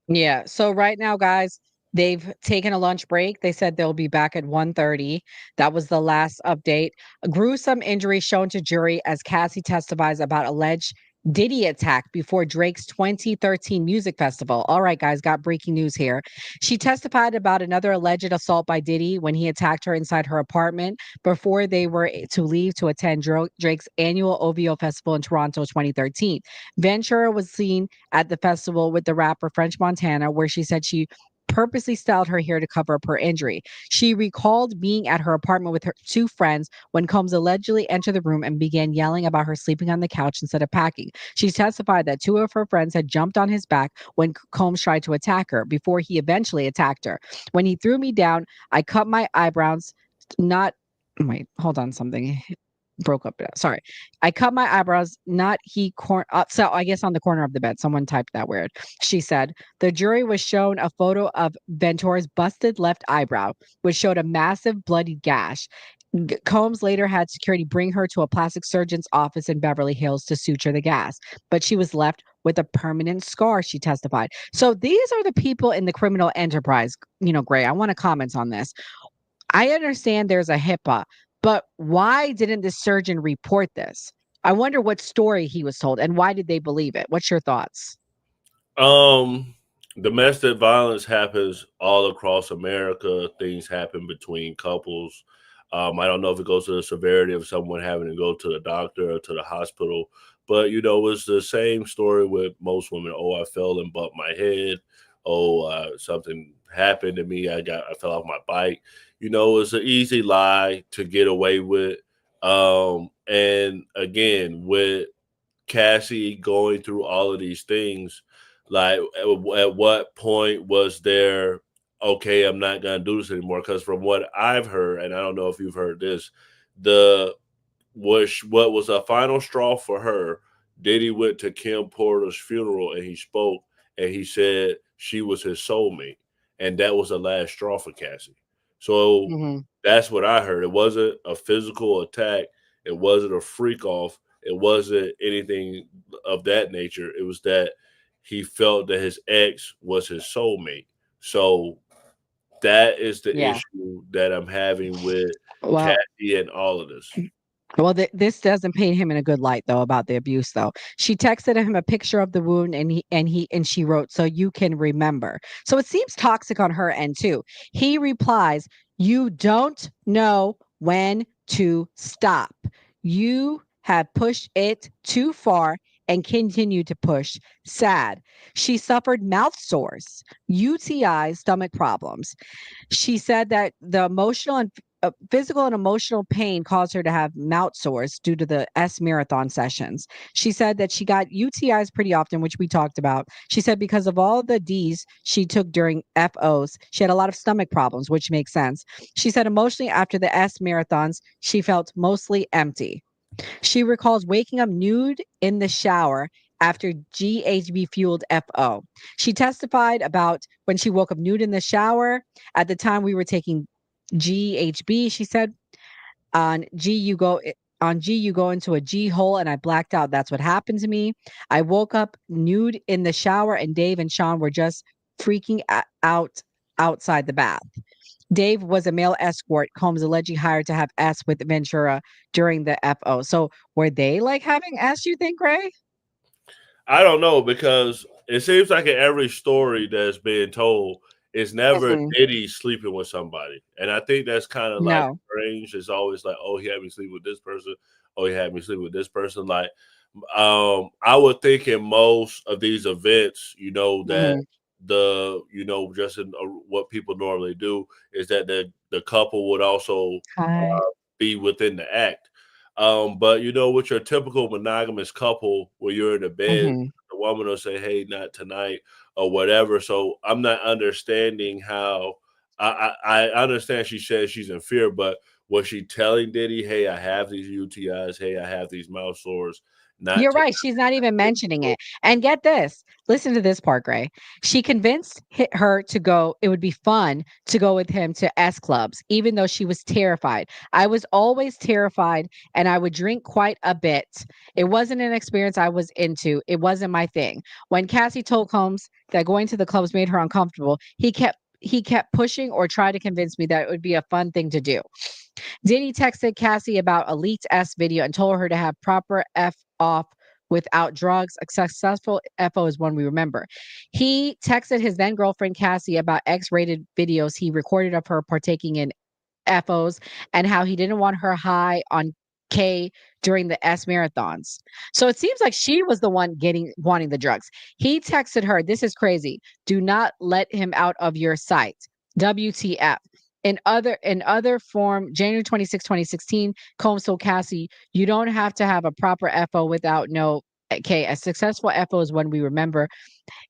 Yeah. So right now, guys, they've taken a lunch break. They said they'll be back at 1:30. That was the last update. A gruesome injury shown to jury as Cassie testifies about alleged Diddy attack before Drake's 2013 music festival. All right, guys, got breaking news here. She testified about another alleged assault by Diddy when he attacked her inside her apartment before they were to leave to attend Drake's annual OVO festival in Toronto 2013. Ventura was seen at the festival with the rapper French Montana, where she said she purposely styled her hair to cover up her injury. She recalled being at her apartment with her two friends when Combs allegedly entered the room and began yelling about her sleeping on the couch instead of packing. She testified that two of her friends had jumped on his back when Combs tried to attack her before he eventually attacked her. When he threw me down, I cut my eyebrows, not wait, hold on something broke up. Sorry. I cut my eyebrows, not so I guess on the corner of the bed. Someone typed that weird. She said the jury was shown a photo of Ventura's busted left eyebrow, which showed a massive bloody gash. Combs later had security bring her to a plastic surgeon's office in Beverly Hills to suture the gash, but she was left with a permanent scar, she testified. So these are the people in the criminal enterprise, Gray. I want to comment on this. I understand there's a HIPAA, but why didn't the surgeon report this? I wonder what story he was told and why did they believe it? What's your thoughts? Um, Domestic violence happens all across America. Things happen between couples. I don't know if it goes to the severity of someone having to go to the doctor or to the hospital, but it's the same story with most women. Oh, I fell and bumped my head. Oh, something happened to me. I fell off my bike. It's an easy lie to get away with. And again, with Cassie going through all of these things, like at what point was there, okay, I'm not gonna do this anymore? Because from what I've heard, and I don't know if you've heard this, the what was a final straw for her, Diddy went to Kim Porter's funeral and he spoke and he said she was his soulmate. And that was the last straw for Cassie. So Hmm. that's what I heard. It wasn't a physical attack, it wasn't a freak off, it wasn't anything of that nature. It was that he felt that his ex was his soulmate. So that is the Yeah. issue that I'm having with Well, Cassie and all of this. Well, this doesn't paint him in a good light, though, about the abuse. Though she texted him a picture of the wound, and she wrote, "So you can remember." So it seems toxic on her end too. He replies, "You don't know when to stop. You have pushed it too far." And continue to push. Sad. She suffered mouth sores, UTIs, stomach problems. She said that the emotional and physical and emotional pain caused her to have mouth sores due to the S marathon sessions. She said that she got UTIs pretty often, which we talked about. She said because of all the D's she took during FOs, she had a lot of stomach problems, which makes sense. She said emotionally after the S marathons, she felt mostly empty. She recalls waking up nude in the shower after GHB fueled FO. She testified about when she woke up nude in the shower. At the time we were taking GHB, she said, on G you go on G you go into a G hole and I blacked out. That's what happened to me. I woke up nude in the shower and Dave and Sean were just freaking out outside the bath. Dave was a male escort Combs allegedly hired to have S with Ventura during the FO. So were they like having S, you think, Ray? I don't know, because it seems like in every story that's being told, it's never Mm-mm. Diddy sleeping with somebody. And I think that's kind of like No. strange. It's always like, oh, he had me sleep with this person. Oh, he had me sleep with this person. Like, I would think in most of these events, that Hmm. just in what people normally do is that the couple would also Hi. be within the act. But with your typical monogamous couple, where you're in the bed, Mhm. the woman will say, "Hey, not tonight," or whatever. So I'm not understanding how. I understand she says she's in fear, but was she telling Diddy, "Hey, I have these UTIs. Hey, I have these mouth sores." Not You're to. right, she's not even mentioning it. And get this, listen to this part, Gray. She convinced her to go, it would be fun to go with him to S clubs, even though she was terrified. I was always terrified and I would drink quite a bit. It wasn't an experience I was into. It wasn't my thing. When Cassie told Combs that going to the clubs made her uncomfortable, he kept pushing or tried to convince me that it would be a fun thing to do. Diddy texted Cassie about a leaked S video and told her to have proper F off without drugs. A successful FO is one we remember. He texted his then girlfriend Cassie about X rated videos he recorded of her partaking in FOs and how he didn't want her high on K during the S marathons. So it seems like she was the one wanting the drugs. He texted her, "This is crazy. Do not let him out of your sight. WTF." In other form, January 26, 2016, Combs told Cassie, "You don't have to have a proper FO without no K. A successful FO is one we remember."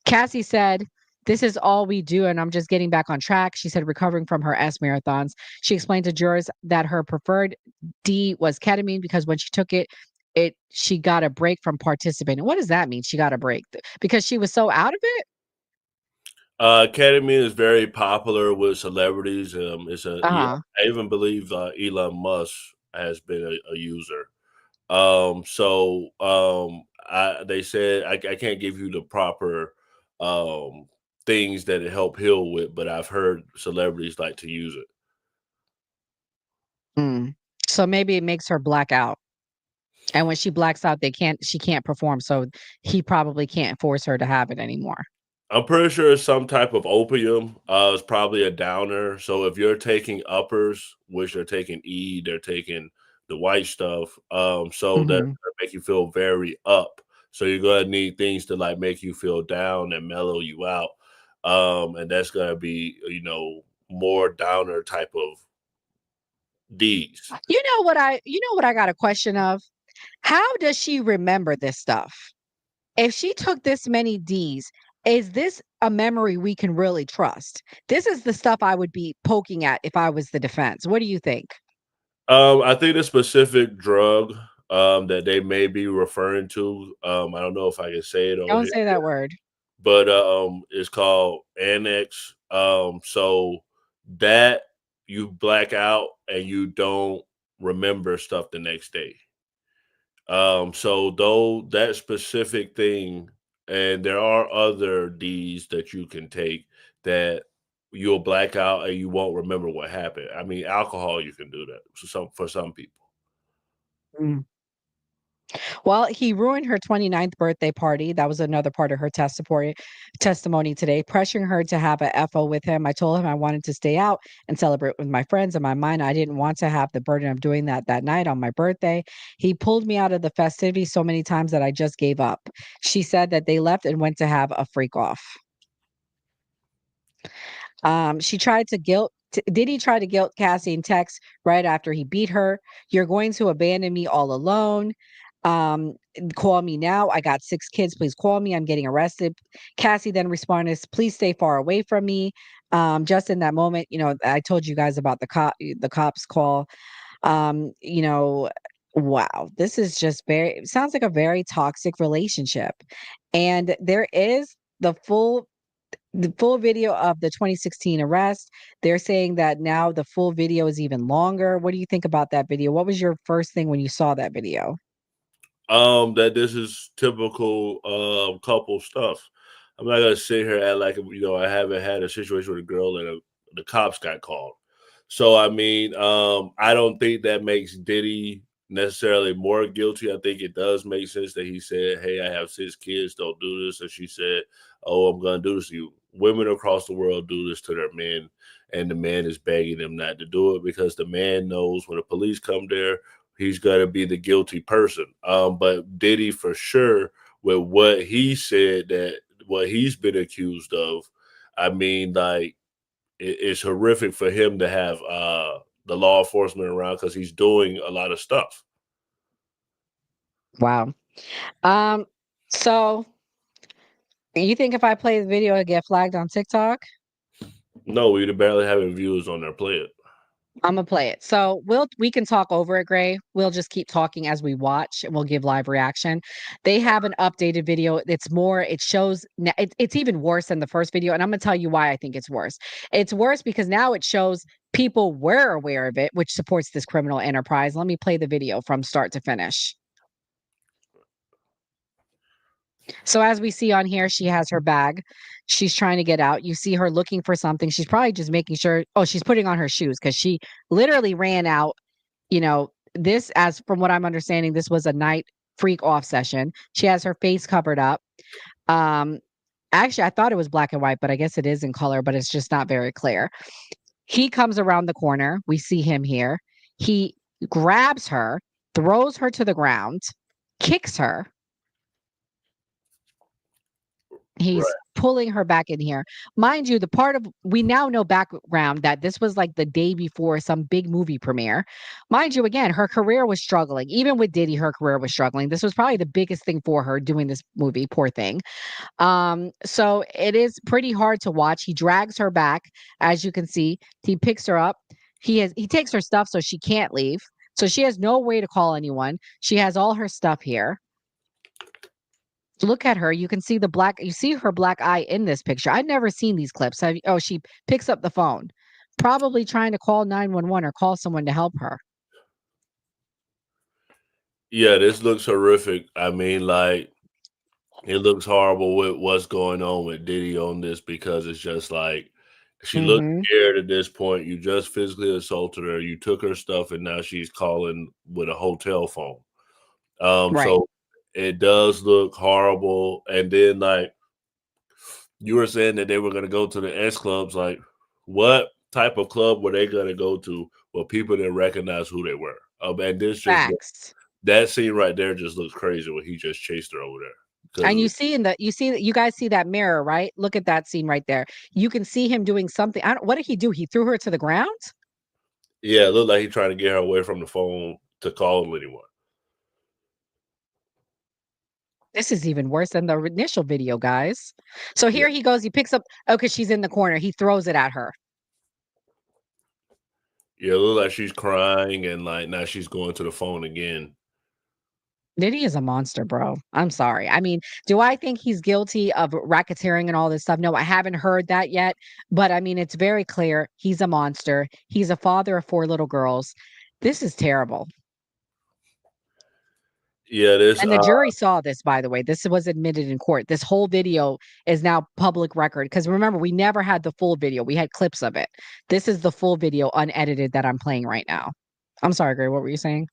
Cassie said, "This is all we do, and I'm just getting back on track." She said, recovering from her S marathons. She explained to jurors that her preferred D was ketamine because when she took it she got a break from participating. What does that mean? She got a break because she was so out of it. Ketamine is very popular with celebrities. Uh huh. I even believe Elon Musk has been a user. They said I can't give you the proper um, things that it help heal with, but I've heard celebrities like to use it. Mm. So maybe it makes her black out, and when she blacks out, she can't perform. So he probably can't force her to have it anymore. I'm pretty sure it's some type of opium. It's probably a downer. So if you're taking uppers, which are taking E, they're taking the white stuff. So that Hmm. make you feel very up. So you're gonna need things to like make you feel down and mellow you out. And that's gonna be more downer type of D's. You know what I got a question of? How does she remember this stuff? If she took this many Ds, is this a memory we can really trust? This is the stuff I would be poking at if I was the defense. What do you think? I think the specific drug that they may be referring to, I don't know if I can say it on Don't here, say that word. but it's called Annex. So that you black out and you don't remember stuff the next day. So though that specific thing, and there are other D's that you can take that you'll black out and you won't remember what happened. I mean, alcohol you can do that for some people. Mm. Well, he ruined her 29th birthday party. That was another part of her testimony today, pressuring her to have a FO with him. "I told him I wanted to stay out and celebrate with my friends. In my mind, I didn't want to have the burden of doing that night on my birthday. He pulled me out of the festivities so many times that I just gave up." She said that they left and went to have a freak off. She tried to did he try to guilt Cassie in text right after he beat her? "You're going to abandon me all alone. Um, Call me now. I got 6 kids. Please call me. I'm getting arrested." Cassie then responded, "Please stay far away from me." Just in that moment, I told you guys about the cops call. Um, you know, wow, this is just sounds like a very toxic relationship. And there is the full video of the 2016 arrest. They're saying that now the full video is even longer. What do you think about that video? What was your first thing when you saw that video? That this is typical couple stuff. I'm not gonna sit here and like I haven't had a situation with a girl and the cops got called. So I mean, I don't think that makes Diddy necessarily more guilty. I think it does make sense that he said, "Hey, I have 6 kids. Don't do this." And she said, "Oh, I'm gonna do this to you." Women across the world do this to their men, and the man is begging them not to do it because the man knows when the police come there, he's going to be the guilty person. But Diddy, for sure, with what he said, that what he's been accused of, I mean, like it's horrific for him to have the law enforcement around because he's doing a lot of stuff. Wow. So you think if I play the video, I get flagged on TikTok? No, we'd barely having viewers on there. Play it. I'm gonna play it. So we can talk over it, Gray. We'll just keep talking as we watch, and we'll give live reaction. They have an updated video. It's more. It shows. It's even worse than the first video, and I'm gonna tell you why I think it's worse. It's worse because now it shows people were aware of it, which supports this criminal enterprise. Let me play the video from start to finish. So as we see on here, she has her bag. She's trying to get out. You see her looking for something. She's probably just making sure. Oh, she's putting on her shoes because she literally ran out. You know, this, as from what I'm understanding, this was a night freak off session. She has her face covered up. Um, Actually, I thought it was black and white, but I guess it is in color, but it's just not very clear. He comes around the corner. We see him here. He grabs her, throws her to the ground, kicks her. He's Right. pulling her back in here. Mind you, we now know background that this was like the day before some big movie premiere. Mind you, again, her career was struggling. Even with Diddy, her career was struggling. This was probably the biggest thing for her doing this movie, poor thing. So it is pretty hard to watch. He drags her back, as you can see. He picks her up. He takes her stuff so she can't leave. So she has no way to call anyone. She has all her stuff here. Look at her. You can see you see her black eye in this picture. I've never seen these clips. She picks up the phone, probably trying to call 911 or call someone to help her. Yeah, this looks horrific. I mean, like, it looks horrible with what's going on with Diddy on this because it's just like she looks scared at this point. You just physically assaulted her. You took her stuff, and now she's calling with a hotel phone. Right. So it does look horrible. And then, like, you were saying that they were going to go to the S clubs. Like, what type of club were they going to go to where people didn't recognize who they were? And this just that scene right there just looks crazy when he just chased her over there. And you guys see that mirror, right? Look at that scene right there. You can see him doing something. What did he do? He threw her to the ground? Yeah, it looked like he's trying to get her away from the phone to call anyone. This is even worse than the initial video, guys. So here he goes. He picks up. Oh, because she's in the corner. He throws it at her. Yeah, it looks like she's crying, and like now she's going to the phone again. Diddy is a monster, bro. I'm sorry. I mean, do I think he's guilty of racketeering and all this stuff? No, I haven't heard that yet. But I mean, it's very clear he's a monster. He's a father of 4 little girls. This is terrible. Yeah, And the jury saw this, by the way. This was admitted in court. This whole video is now public record. Because remember, we never had the full video. We had clips of it. This is the full video, unedited, that I'm playing right now. I'm sorry, Gray. What were you saying?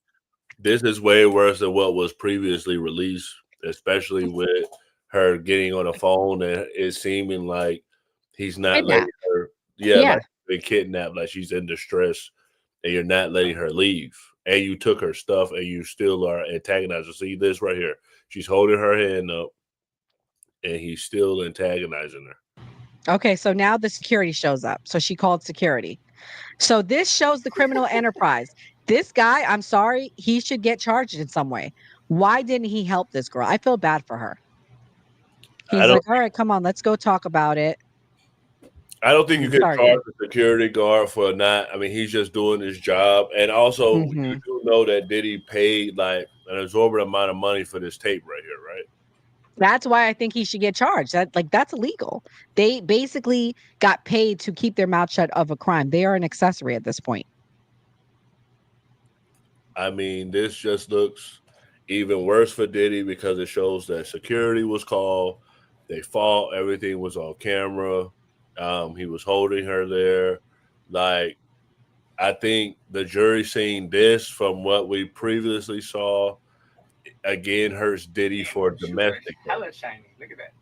This is way worse than what was previously released, especially with her getting on the phone and it seeming like he's not letting her. Like been kidnapped, like she's in distress, and you're not letting her leave. And you took her stuff, and you still are antagonizing. See this right here? She's holding her hand up, and he's still antagonizing her. Okay, so now the security shows up. So she called security. So this shows the criminal enterprise. This guy, I'm sorry, he should get charged in some way. Why didn't he help this girl? I feel bad for her. He's like, all right, come on, let's go talk about it. I don't think you can charge the security guard for not. I mean, he's just doing his job. And also, you do know that Diddy paid like an exorbitant amount of money for this tape right here, right? That's why I think he should get charged. That's illegal. They basically got paid to keep their mouth shut of a crime. They are an accessory at this point. I mean, this just looks even worse for Diddy because it shows that security was called. They fought. Everything was on camera. He was holding her there. Like, I think the jury seeing this from what we previously saw again hurts Diddy for domestic. Hella shiny. Look at that.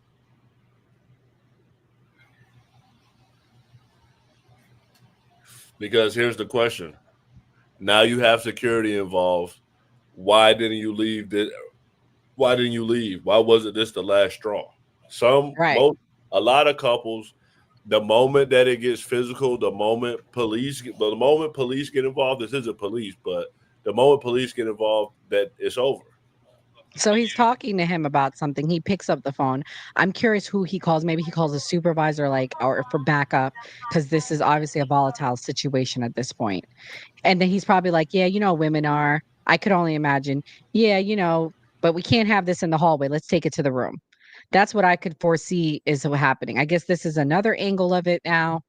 Because here's the question. Now you have security involved. Why didn't you leave? Why didn't you leave? Why wasn't this the last straw? A lot of couples the moment that it gets physical, the moment police get involved, this isn't police, but the moment police get involved, that it's over. So he's talking to him about something. He picks up the phone. I'm curious who he calls. Maybe he calls a supervisor, like, or for backup, because this is obviously a volatile situation at this point. And then he's probably like, yeah, women are. I could only imagine. Yeah, but we can't have this in the hallway. Let's take it to the room. That's what I could foresee is happening. I guess this is another angle of it now.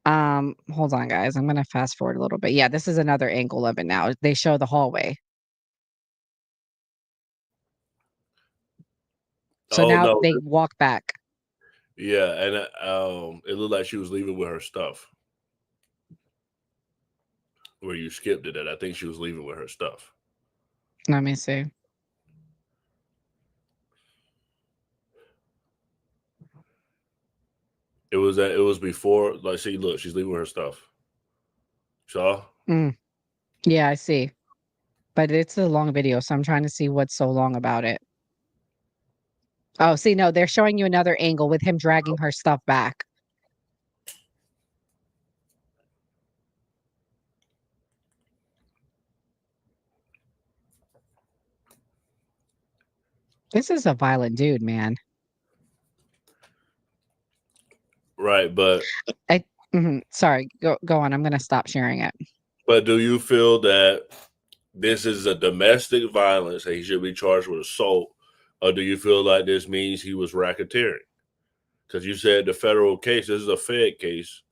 Hold on, guys. I'm gonna fast forward a little bit. Yeah, this is another angle of it now. They show the hallway. So Oh now no, they walk back. yeah, and it looked like she was leaving with her stuff. Where you skipped it, at I think she was leaving with her stuff. Let me see. It was before. Like, see, look, she's leaving with her stuff. Saw? Yeah, I see. But it's a long video, so I'm trying to see what's so long about it. Oh, see, no, they're showing you another angle with him dragging her stuff back. This is a violent dude, man. Right, but sorry, go on. I'm gonna stop sharing it. But do you feel that this is a domestic violence and he should be charged with assault, or do you feel like this means he was racketeering? Because you said the federal case, this is a Fed case,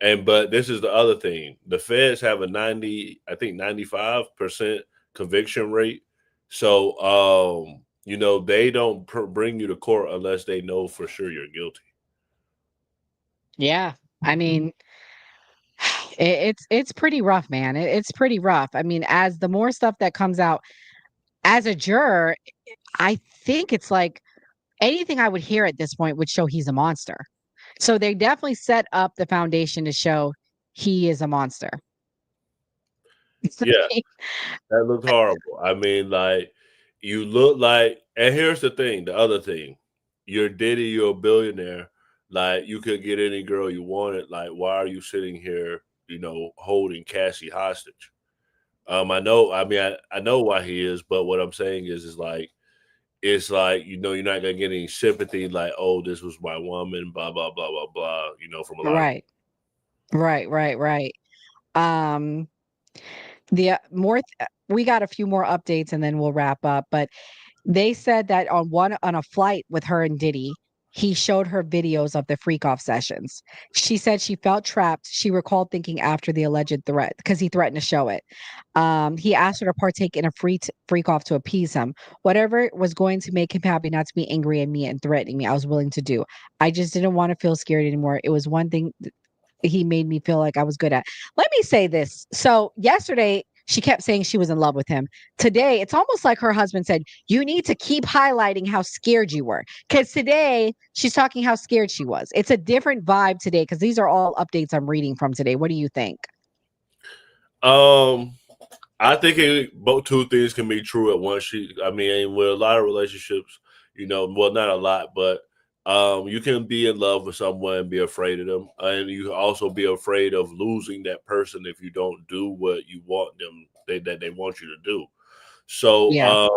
but this is the other thing: the Feds have a 95% conviction rate. So, they don't bring you to court unless they know for sure you're guilty. Yeah, I mean, it's pretty rough, man. It's pretty rough. I mean, as the more stuff that comes out, as a juror, I think it's like anything I would hear at this point would show he's a monster. So they definitely set up the foundation to show he is a monster. Yeah, that looked horrible. I mean, like, you look like, and here's the thing, the other thing, you're Diddy, you're a billionaire. Like, you could get any girl you wanted. Like, why are you sitting here, holding Cassie hostage? I know why he is, but what I'm saying is like, it's like, you're not gonna get any sympathy, like, oh, this was my woman, blah, blah, blah, blah, blah, from a lot of Right. The we got a few more updates and then we'll wrap up. But they said that on a flight with her and Diddy, he showed her videos of the freak off sessions. She said she felt trapped. She recalled thinking after the alleged threat, because he threatened to show it. He asked her to partake in a freak off to appease him. Whatever was going to make him happy, not to be angry at me and threatening me, I was willing to do. I just didn't want to feel scared anymore. It was one thing he made me feel like I was good at. Let me say this. So yesterday, she kept saying she was in love with him. Today, it's almost like her husband said, you need to keep highlighting how scared you were. Because today, she's talking how scared she was. It's a different vibe today, because these are all updates I'm reading from today. What do you think? I think both two things can be true at once. With a lot of relationships, well, not a lot, but you can be in love with someone and be afraid of them, and you can also be afraid of losing that person if you don't do what you want them that they want you to do. So, Yeah.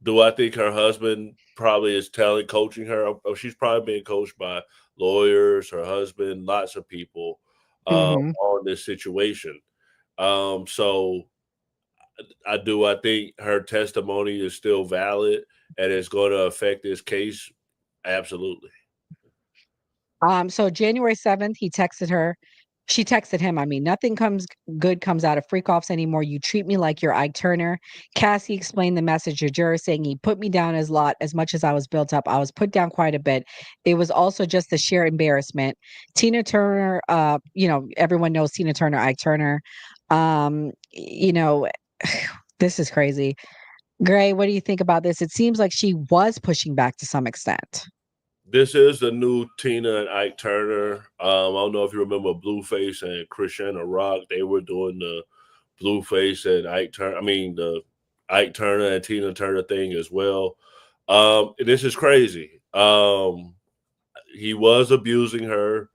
do I think her husband probably is coaching her? She's probably being coached by lawyers, her husband, lots of people on this situation. So I think her testimony is still valid and it's going to affect this case. Absolutely. So January 7th, he texted her. She texted him, nothing good comes out of freak offs anymore. You treat me like you're Ike Turner. Cassie explained the message to juror, saying he put me down as lot as much as I was built up. I was put down quite a bit. It was also just the sheer embarrassment. Tina Turner, everyone knows Tina Turner, Ike Turner. This is crazy. Gray, what do you think about this? It seems like she was pushing back to some extent. This is the new Tina and Ike Turner. I don't know if you remember Blueface and Christiana Rock. They were doing the Blueface and Ike Turner. The Ike Turner and Tina Turner thing as well. This is crazy. He was abusing her.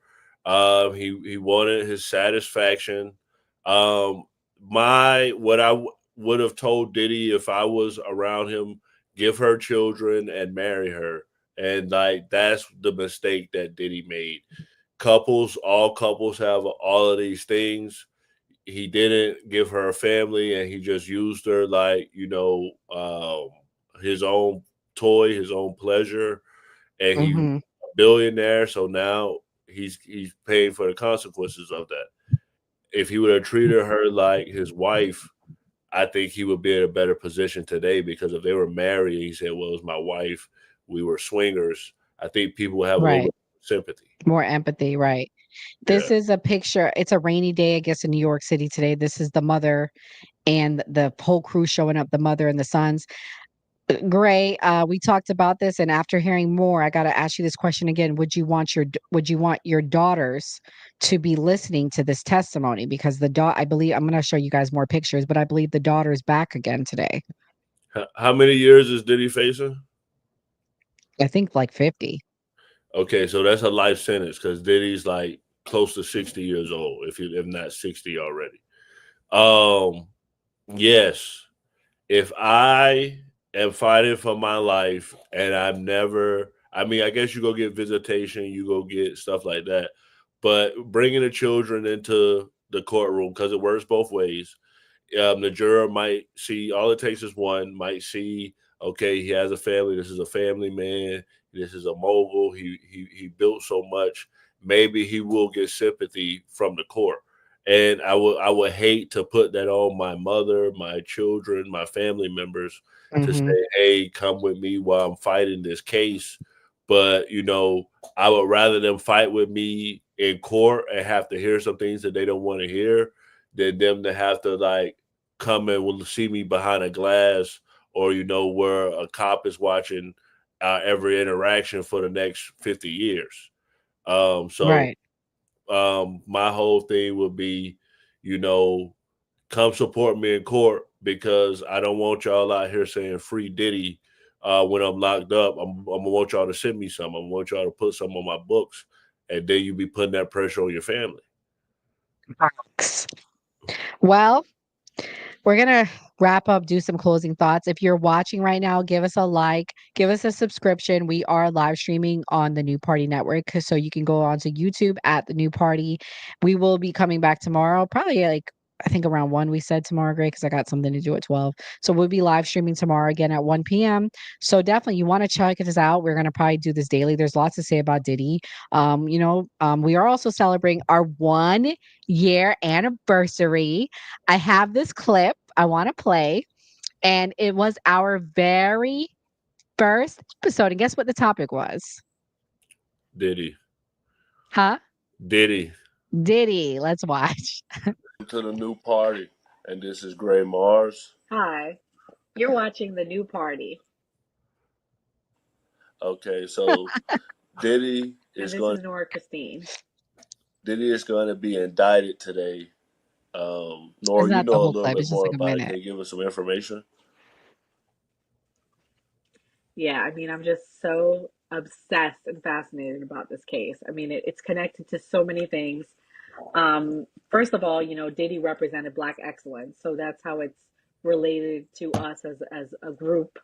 He wanted his satisfaction. What I would have told Diddy if I was around him, give her children and marry her. And like that's the mistake that Diddy made. All couples have all of these things. He didn't give her a family, and he just used her like his own toy, his own pleasure, and he Hmm. a billionaire. So now he's paying for the consequences of that. If he would have treated her like his wife, I think he would be in a better position today, because if they were married and he said, well, it was my wife, we were swingers, I think people would have a little Right. bit of sympathy. More empathy, right. Yeah. This is a picture. It's a rainy day, I guess, in New York City today. This is the mother and the whole crew showing up, the mother and the sons. Gray, we talked about this, and after hearing more, I got to ask you this question again. Would you want your daughters to be listening to this testimony? Because I believe I'm going to show you guys more pictures, but I believe the daughter is back again today. How many years is Diddy facing? I think like 50. Okay, so that's a life sentence, because Diddy's like close to 60 years old, if not 60 already. Um, yes, if I am fighting for my life and I mean, I guess you go get visitation, you go get stuff like that, but bringing the children into the courtroom, because it works both ways. The juror might see, all it takes is one, might see, okay, he has a family. This is a family man. This is a mogul. He built so much. Maybe he will get sympathy from the court. And I would hate to put that on my mother, my children, my family members, to Hmm. say, hey, come with me while I'm fighting this case. But I would rather them fight with me in court and have to hear some things that they don't want to hear, than them to have to like come and will see me behind a glass, or where a cop is watching every interaction for the next 50 years. So Right. my whole thing would be, you know come support me in court, because I don't want y'all out here saying free Diddy when I'm locked up. I'm gonna want y'all to send me some. I want y'all to put some on my books, and then you be putting that pressure on your family. Facts. Well, we're going to wrap up, do some closing thoughts. If you're watching right now, give us a like, give us a subscription. We are live streaming on the New Party Network, so you can go onto YouTube at the New Party. We will be coming back tomorrow, probably like I think around 1 we said tomorrow, Gray, because I got something to do at 12. So we'll be live streaming tomorrow again at 1 p.m. So definitely you want to check this out. We're going to probably do this daily. There's lots to say about Diddy. We are also celebrating our 1 year anniversary. I have this clip I want to play, and it was our very first episode. And guess what the topic was? Diddy. Huh? Diddy. Diddy. Let's watch. To the New Party, and this is Gray Mars. Hi, you're watching the New Party. Okay, so Diddy And is this going. is Nora Christine. Diddy is going to be indicted today. It's Nora, you not the know a whole little clip. bit It's just more like a about it. minute. Can you give us some information? Yeah, I mean, I'm just so obsessed and fascinated about this case. I mean, it's connected to so many things. First of all, Diddy represented Black excellence, so that's how it's related to us as a group.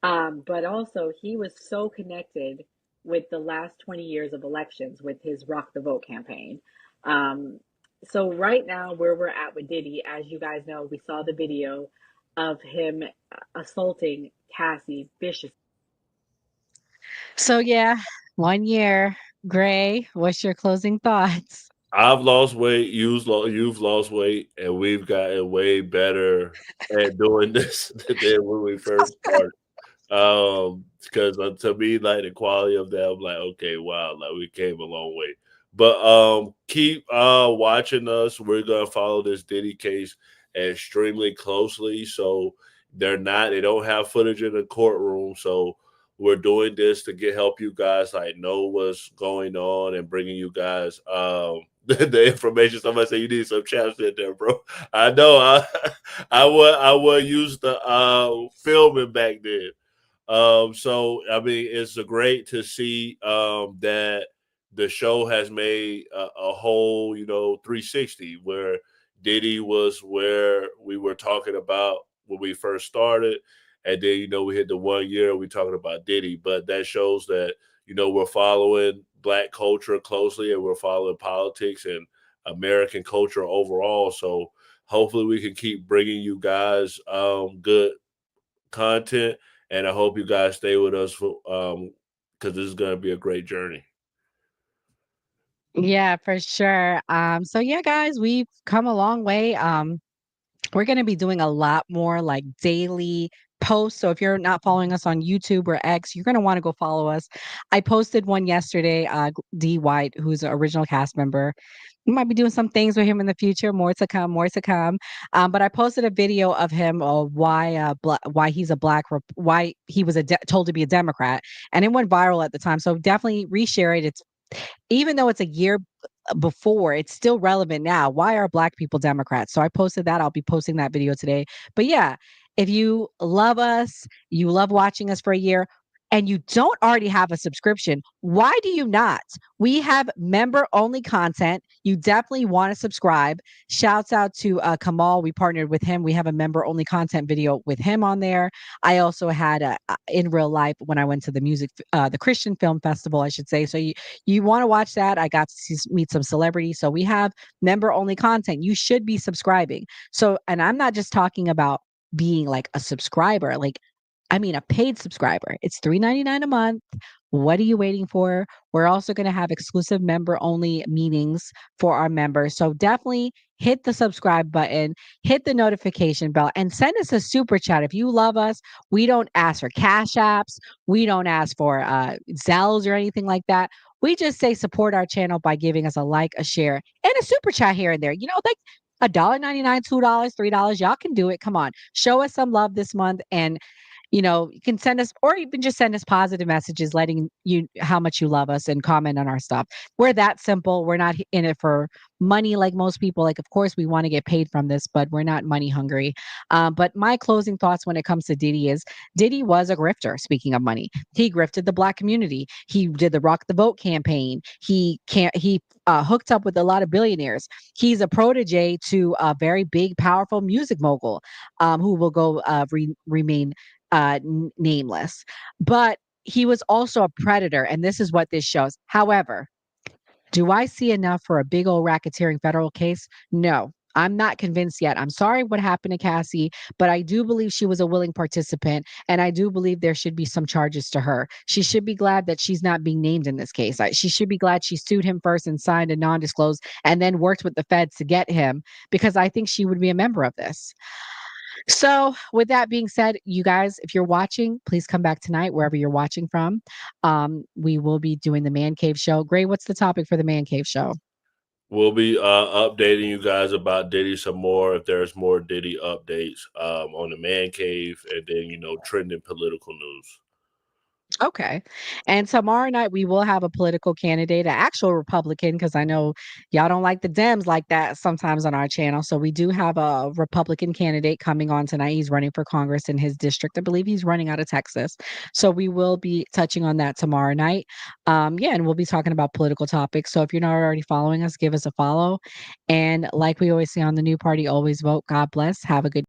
But also, he was so connected with the last 20 years of elections with his Rock the Vote campaign. Um, so right now, where we're at with Diddy, as you guys know, we saw the video of him assaulting Cassie viciously. So yeah, 1 year. Gray, what's your closing thoughts? I've lost weight. You've lost weight, and we've gotten way better at doing this than when we first started. Because to me, like the quality of that, I'm like, okay, wow, like we came a long way. But keep watching us. We're gonna follow this Diddy case extremely closely. So they don't have footage in the courtroom. So we're doing this to help you guys like know what's going on and bringing you guys the information. Somebody say you need some chapstick there, bro. I know. I would use the filming back then. So I mean, it's great to see that the show has made a whole, 360 where Diddy was where we were talking about when we first started. And then, we hit the 1 year, we talking about Diddy. But that shows that, we're following Black culture closely and we're following politics and American culture overall. So hopefully we can keep bringing you guys good content. And I hope you guys stay with us for because this is going to be a great journey. Yeah, for sure. So yeah, guys, we've come a long way. We're going to be doing a lot more like daily posts. So if you're not following us on YouTube or X, you're going to want to go follow us. I posted one yesterday, D White, who's an original cast member. We might be doing some things with him in the future. More to come, more to come. But I posted a video of him why he's a why he was told to be a Democrat, and it went viral at the time. So definitely reshare it. It's even though it's a year before, it's still relevant now. Why are Black people Democrats? So I posted that. I'll be posting that video today. But yeah, if you love us, you love watching us for a year, and you don't already have a subscription, why do you not? We have member only content. You definitely want to subscribe. Shouts out to Kamal. We partnered with him. We have a member only content video with him on there. I also had in real life when I went to the Christian Film Festival, I should say. So you want to watch that. I got to meet some celebrities. So we have member only content. You should be subscribing. So, and I'm not just talking about being like a subscriber, I mean, a paid subscriber. It's $3.99 a month. What are you waiting for? We're also going to have exclusive member only meetings for our members. So definitely hit the subscribe button, hit the notification bell, and send us a super chat. If you love us, we don't ask for cash apps. We don't ask for Zells or anything like that. We just say support our channel by giving us a like, a share, and a super chat here and there. Like $1.99, $2, $3. Y'all can do it. Come on. Show us some love this month. And you can send us, or even just send us positive messages letting you how much you love us and comment on our stuff. We're that simple. We're not in it for money like most people. Like, of course, we want to get paid from this, but we're not money hungry. But my closing thoughts when it comes to Diddy is Diddy was a grifter. Speaking of money, he grifted the Black community. He did the Rock the Vote campaign. He hooked up with a lot of billionaires. He's a protege to a very big, powerful music mogul who will go remain nameless. But he was also a predator, and this is what this shows. However, do I see enough for a big old racketeering federal case? No. I'm not convinced yet. I'm sorry what happened to Cassie, but I do believe she was a willing participant, and I do believe there should be some charges to her. She should be glad that she's not being named in this case. She should be glad she sued him first and signed a non-disclose and then worked with the feds to get him, because I think she would be a member of this. So, with that being said, you guys, if you're watching, please come back tonight, wherever you're watching from. We will be doing the Man Cave show. Gray, what's the topic for the Man Cave show? We'll be updating you guys about Diddy some more if there's more Diddy updates on the Man Cave, and then, trending political news. Okay. And tomorrow night we will have a political candidate, an actual Republican, because I know y'all don't like the Dems like that sometimes on our channel. So we do have a Republican candidate coming on tonight. He's running for Congress in his district. I believe he's running out of Texas. So we will be touching on that tomorrow night. Yeah, and we'll be talking about political topics. So if you're not already following us, give us a follow. And like we always say on the New Party, always vote. God bless. Have a good